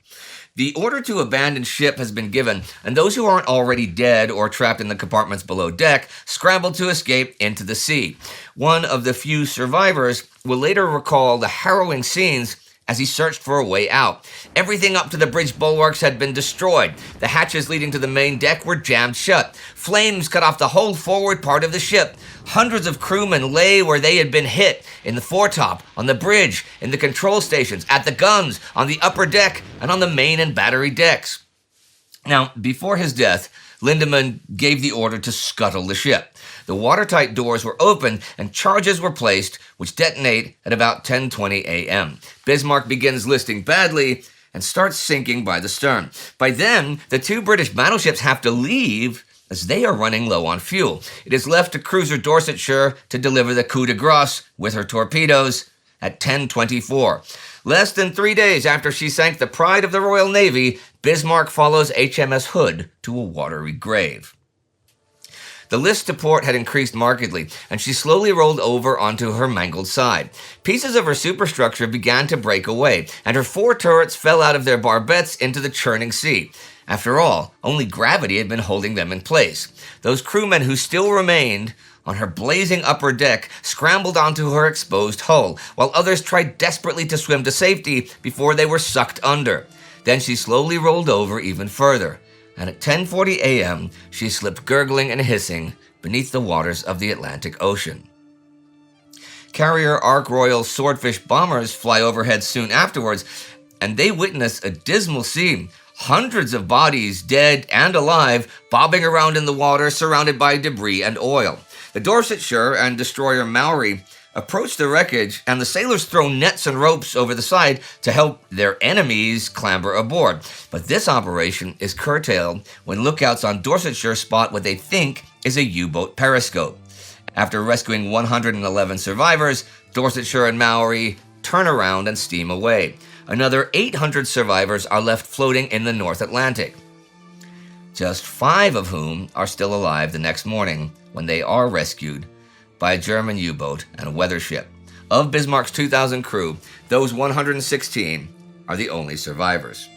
The order to abandon ship has been given, and those who aren't already dead or trapped in the compartments below deck scramble to escape into the sea. One of the few survivors will later recall the harrowing scenes as he searched for a way out. Everything up to the bridge bulwarks had been destroyed. The hatches leading to the main deck were jammed shut. Flames cut off the whole forward part of the ship. Hundreds of crewmen lay where they had been hit, in the foretop, on the bridge, in the control stations, at the guns, on the upper deck, and on the main and battery decks. Now, before his death, Lindemann gave the order to scuttle the ship. The watertight doors were opened and charges were placed, which detonate at about 10:20 a.m. Bismarck begins listing badly and starts sinking by the stern. By then, the two British battleships have to leave as they are running low on fuel. It is left to cruiser Dorsetshire to deliver the coup de grace with her torpedoes at 10:24. Less than 3 days after she sank the pride of the Royal Navy, Bismarck follows HMS Hood to a watery grave. The list to port had increased markedly, and she slowly rolled over onto her mangled side. Pieces of her superstructure began to break away, and her four turrets fell out of their barbettes into the churning sea. After all, only gravity had been holding them in place. Those crewmen who still remained on her blazing upper deck scrambled onto her exposed hull, while others tried desperately to swim to safety before they were sucked under. Then she slowly rolled over even further, and at 10:40 a.m., she slipped gurgling and hissing beneath the waters of the Atlantic Ocean. Carrier Ark Royal Swordfish bombers fly overhead soon afterwards, and they witness a dismal scene. Hundreds of bodies, dead and alive, bobbing around in the water, surrounded by debris and oil. The Dorsetshire and destroyer Maori approach the wreckage, and the sailors throw nets and ropes over the side to help their enemies clamber aboard. But this operation is curtailed when lookouts on Dorsetshire spot what they think is a U-boat periscope. After rescuing 111 survivors, Dorsetshire and Maori turn around and steam away. Another 800 survivors are left floating in the North Atlantic, just 5 of whom are still alive the next morning when they are rescued by a German U-boat and a weather ship. Of Bismarck's 2,000 crew, those 116 are the only survivors.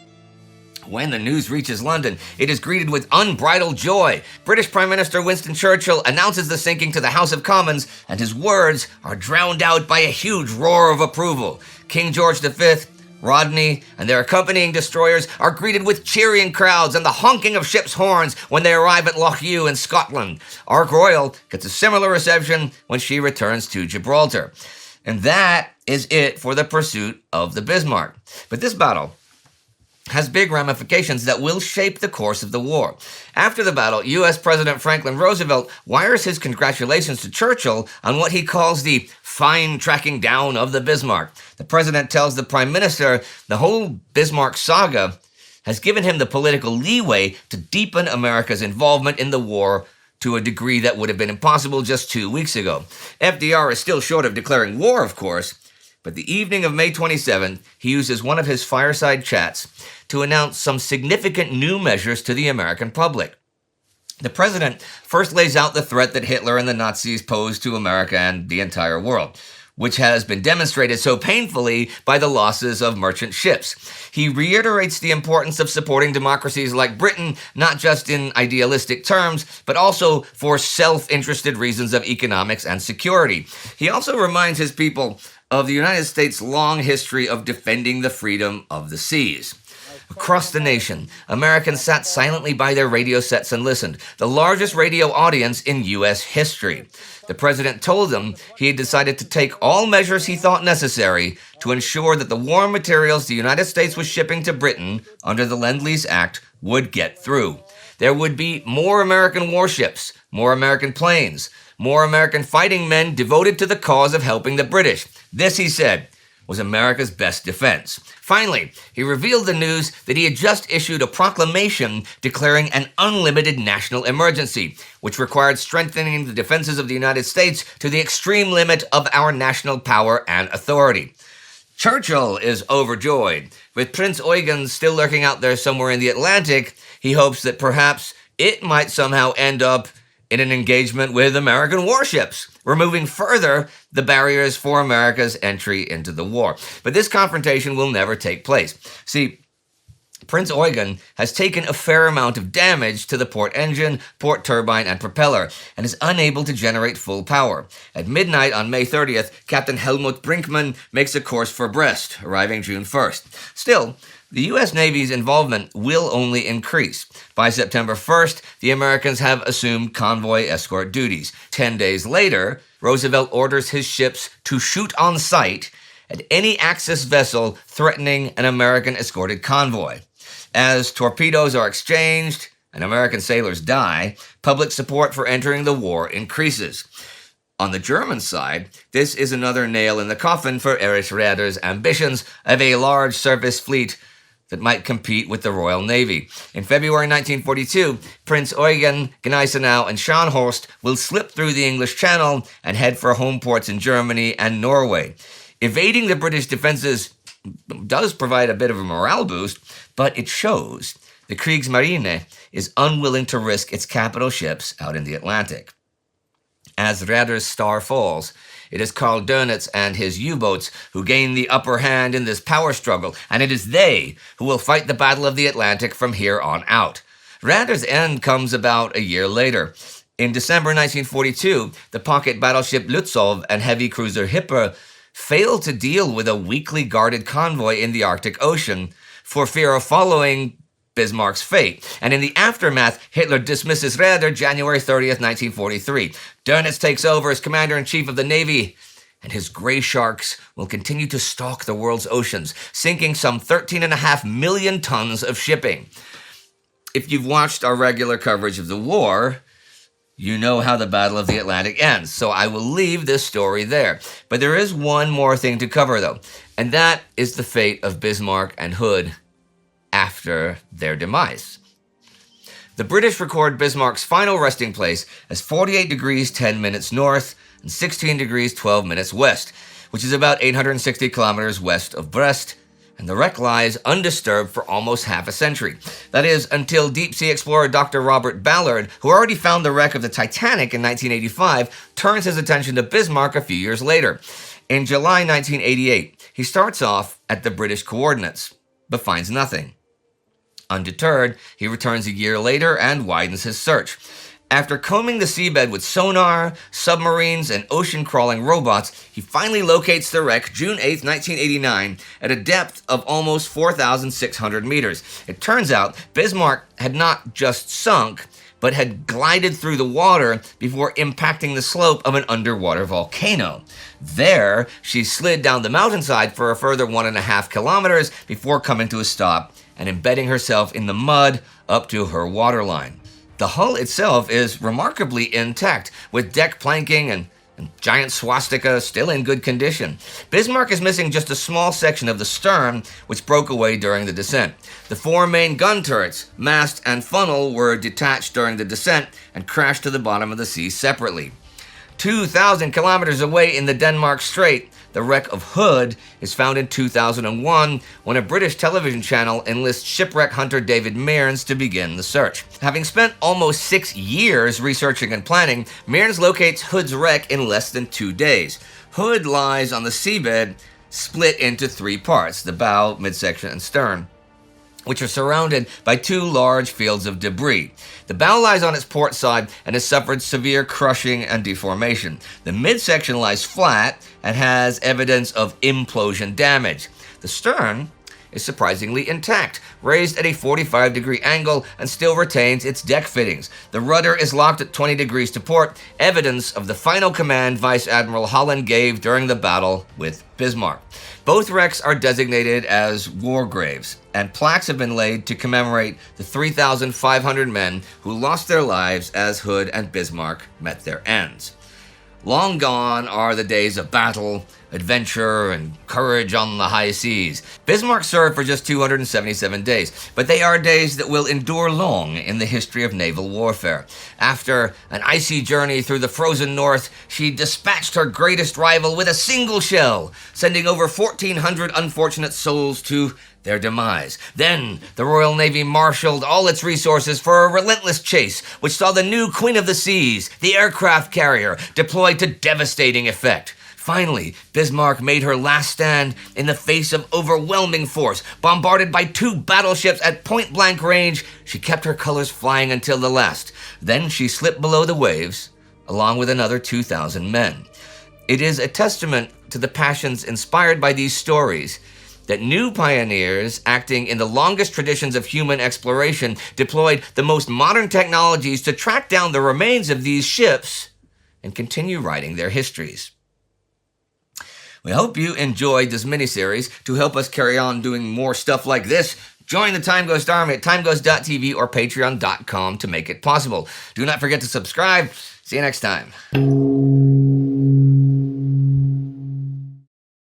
When the news reaches London, it is greeted with unbridled joy. British Prime Minister Winston Churchill announces the sinking to the House of Commons, and his words are drowned out by a huge roar of approval. King George V, Rodney, and their accompanying destroyers are greeted with cheering crowds and the honking of ships' horns when they arrive at Loch Ewe in Scotland. Ark Royal gets a similar reception when she returns to Gibraltar. And that is it for the pursuit of the Bismarck. But this battle has big ramifications that will shape the course of the war. After the battle, U.S. President Franklin Roosevelt wires his congratulations to Churchill on what he calls the fine tracking down of the Bismarck. The president tells the prime minister the whole Bismarck saga has given him the political leeway to deepen America's involvement in the war to a degree that would have been impossible just 2 weeks ago. FDR is still short of declaring war, of course, but the evening of May 27th, he uses one of his fireside chats to announce some significant new measures to the American public. The president first lays out the threat that Hitler and the Nazis pose to America and the entire world, which has been demonstrated so painfully by the losses of merchant ships. He reiterates the importance of supporting democracies like Britain, not just in idealistic terms, but also for self-interested reasons of economics and security. He also reminds his people of the United States' long history of defending the freedom of the seas. Across the nation, Americans sat silently by their radio sets and listened, the largest radio audience in U.S. history. The president told them he had decided to take all measures he thought necessary to ensure that the war materials the United States was shipping to Britain under the Lend-Lease Act would get through. There would be more American warships, more American planes, more American fighting men devoted to the cause of helping the British. This, he said, was America's best defense. Finally, he revealed the news that he had just issued a proclamation declaring an unlimited national emergency, which required strengthening the defenses of the United States to the extreme limit of our national power and authority. Churchill is overjoyed. With Prince Eugen still lurking out there somewhere in the Atlantic, he hopes that perhaps it might somehow end up in an engagement with American warships, removing further the barriers for America's entry into the war. But this confrontation will never take place. See, Prince Eugen has taken a fair amount of damage to the port engine, port turbine, and propeller, and is unable to generate full power. At midnight on May 30th, Captain Helmut Brinkmann makes a course for Brest, arriving June 1st. Still, the U.S. Navy's involvement will only increase. By September 1st, the Americans have assumed convoy escort duties. 10 days later, Roosevelt orders his ships to shoot on sight at any Axis vessel threatening an American-escorted convoy. As torpedoes are exchanged and American sailors die, public support for entering the war increases. On the German side, this is another nail in the coffin for Erich Raeder's ambitions of a large surface fleet that might compete with the Royal Navy. In February 1942, Prince Eugen, Gneisenau, and Scharnhorst will slip through the English Channel and head for home ports in Germany and Norway. Evading the British defenses does provide a bit of a morale boost, but it shows the Kriegsmarine is unwilling to risk its capital ships out in the Atlantic. As Raeder's star falls, it is Karl Dönitz and his U-boats who gain the upper hand in this power struggle, and it is they who will fight the Battle of the Atlantic from here on out. Raeder's end comes about a year later. In December 1942, the pocket battleship Lützow and heavy cruiser Hipper failed to deal with a weakly guarded convoy in the Arctic Ocean for fear of following Bismarck's fate. And in the aftermath, Hitler dismisses Raeder January 30th, 1943. Dönitz takes over as commander-in-chief of the Navy, and his gray sharks will continue to stalk the world's oceans, sinking some 13.5 million tons of shipping. If you've watched our regular coverage of the war, you know how the Battle of the Atlantic ends, so I will leave this story there. But there is one more thing to cover, though, and that is the fate of Bismarck and Hood after their demise. The British record Bismarck's final resting place as 48 degrees 10 minutes north and 16 degrees 12 minutes west, which is about 860 kilometers west of Brest, and the wreck lies undisturbed for almost half a century. That is, until deep-sea explorer Dr. Robert Ballard, who already found the wreck of the Titanic in 1985, turns his attention to Bismarck a few years later. In July 1988, he starts off at the British coordinates, but finds nothing. Undeterred, he returns a year later and widens his search. After combing the seabed with sonar, submarines, and ocean-crawling robots, he finally locates the wreck June 8, 1989, at a depth of almost 4,600 meters. It turns out Bismarck had not just sunk, but had glided through the water before impacting the slope of an underwater volcano. There, she slid down the mountainside for a further 1.5 kilometers before coming to a stop and embedding herself in the mud up to her waterline. The hull itself is remarkably intact, with deck planking and giant swastika still in good condition. Bismarck is missing just a small section of the stern, which broke away during the descent. The 4 main gun turrets, mast, and funnel were detached during the descent and crashed to the bottom of the sea separately. 2,000 kilometers away in the Denmark Strait, the wreck of Hood is found in 2001 when a British television channel enlists shipwreck hunter David Mearns to begin the search. Having spent almost 6 years researching and planning, Mearns locates Hood's wreck in less than 2 days. Hood lies on the seabed, split into 3 parts, the bow, midsection, and stern, which are surrounded by 2 large fields of debris. The bow lies on its port side and has suffered severe crushing and deformation. The midsection lies flat and has evidence of implosion damage. The stern is surprisingly intact, raised at a 45-degree angle and still retains its deck fittings. The rudder is locked at 20 degrees to port, evidence of the final command Vice Admiral Holland gave during the battle with Bismarck. Both wrecks are designated as war graves, and plaques have been laid to commemorate the 3,500 men who lost their lives as Hood and Bismarck met their ends. Long gone are the days of battle, adventure, and courage on the high seas. Bismarck served for just 277 days, but they are days that will endure long in the history of naval warfare. After an icy journey through the frozen north, she dispatched her greatest rival with a single shell, sending over 1,400 unfortunate souls to their demise. Then, the Royal Navy marshaled all its resources for a relentless chase, which saw the new Queen of the Seas, the aircraft carrier, deployed to devastating effect. Finally, Bismarck made her last stand in the face of overwhelming force. Bombarded by 2 battleships at point-blank range, she kept her colors flying until the last. Then she slipped below the waves, along with another 2,000 men. It is a testament to the passions inspired by these stories that new pioneers, acting in the longest traditions of human exploration, deployed the most modern technologies to track down the remains of these ships and continue writing their histories. We hope you enjoyed this miniseries. To help us carry on doing more stuff like this, join the Time Ghost Army at timeghost.tv or patreon.com to make it possible. Do not forget to subscribe. See you next time.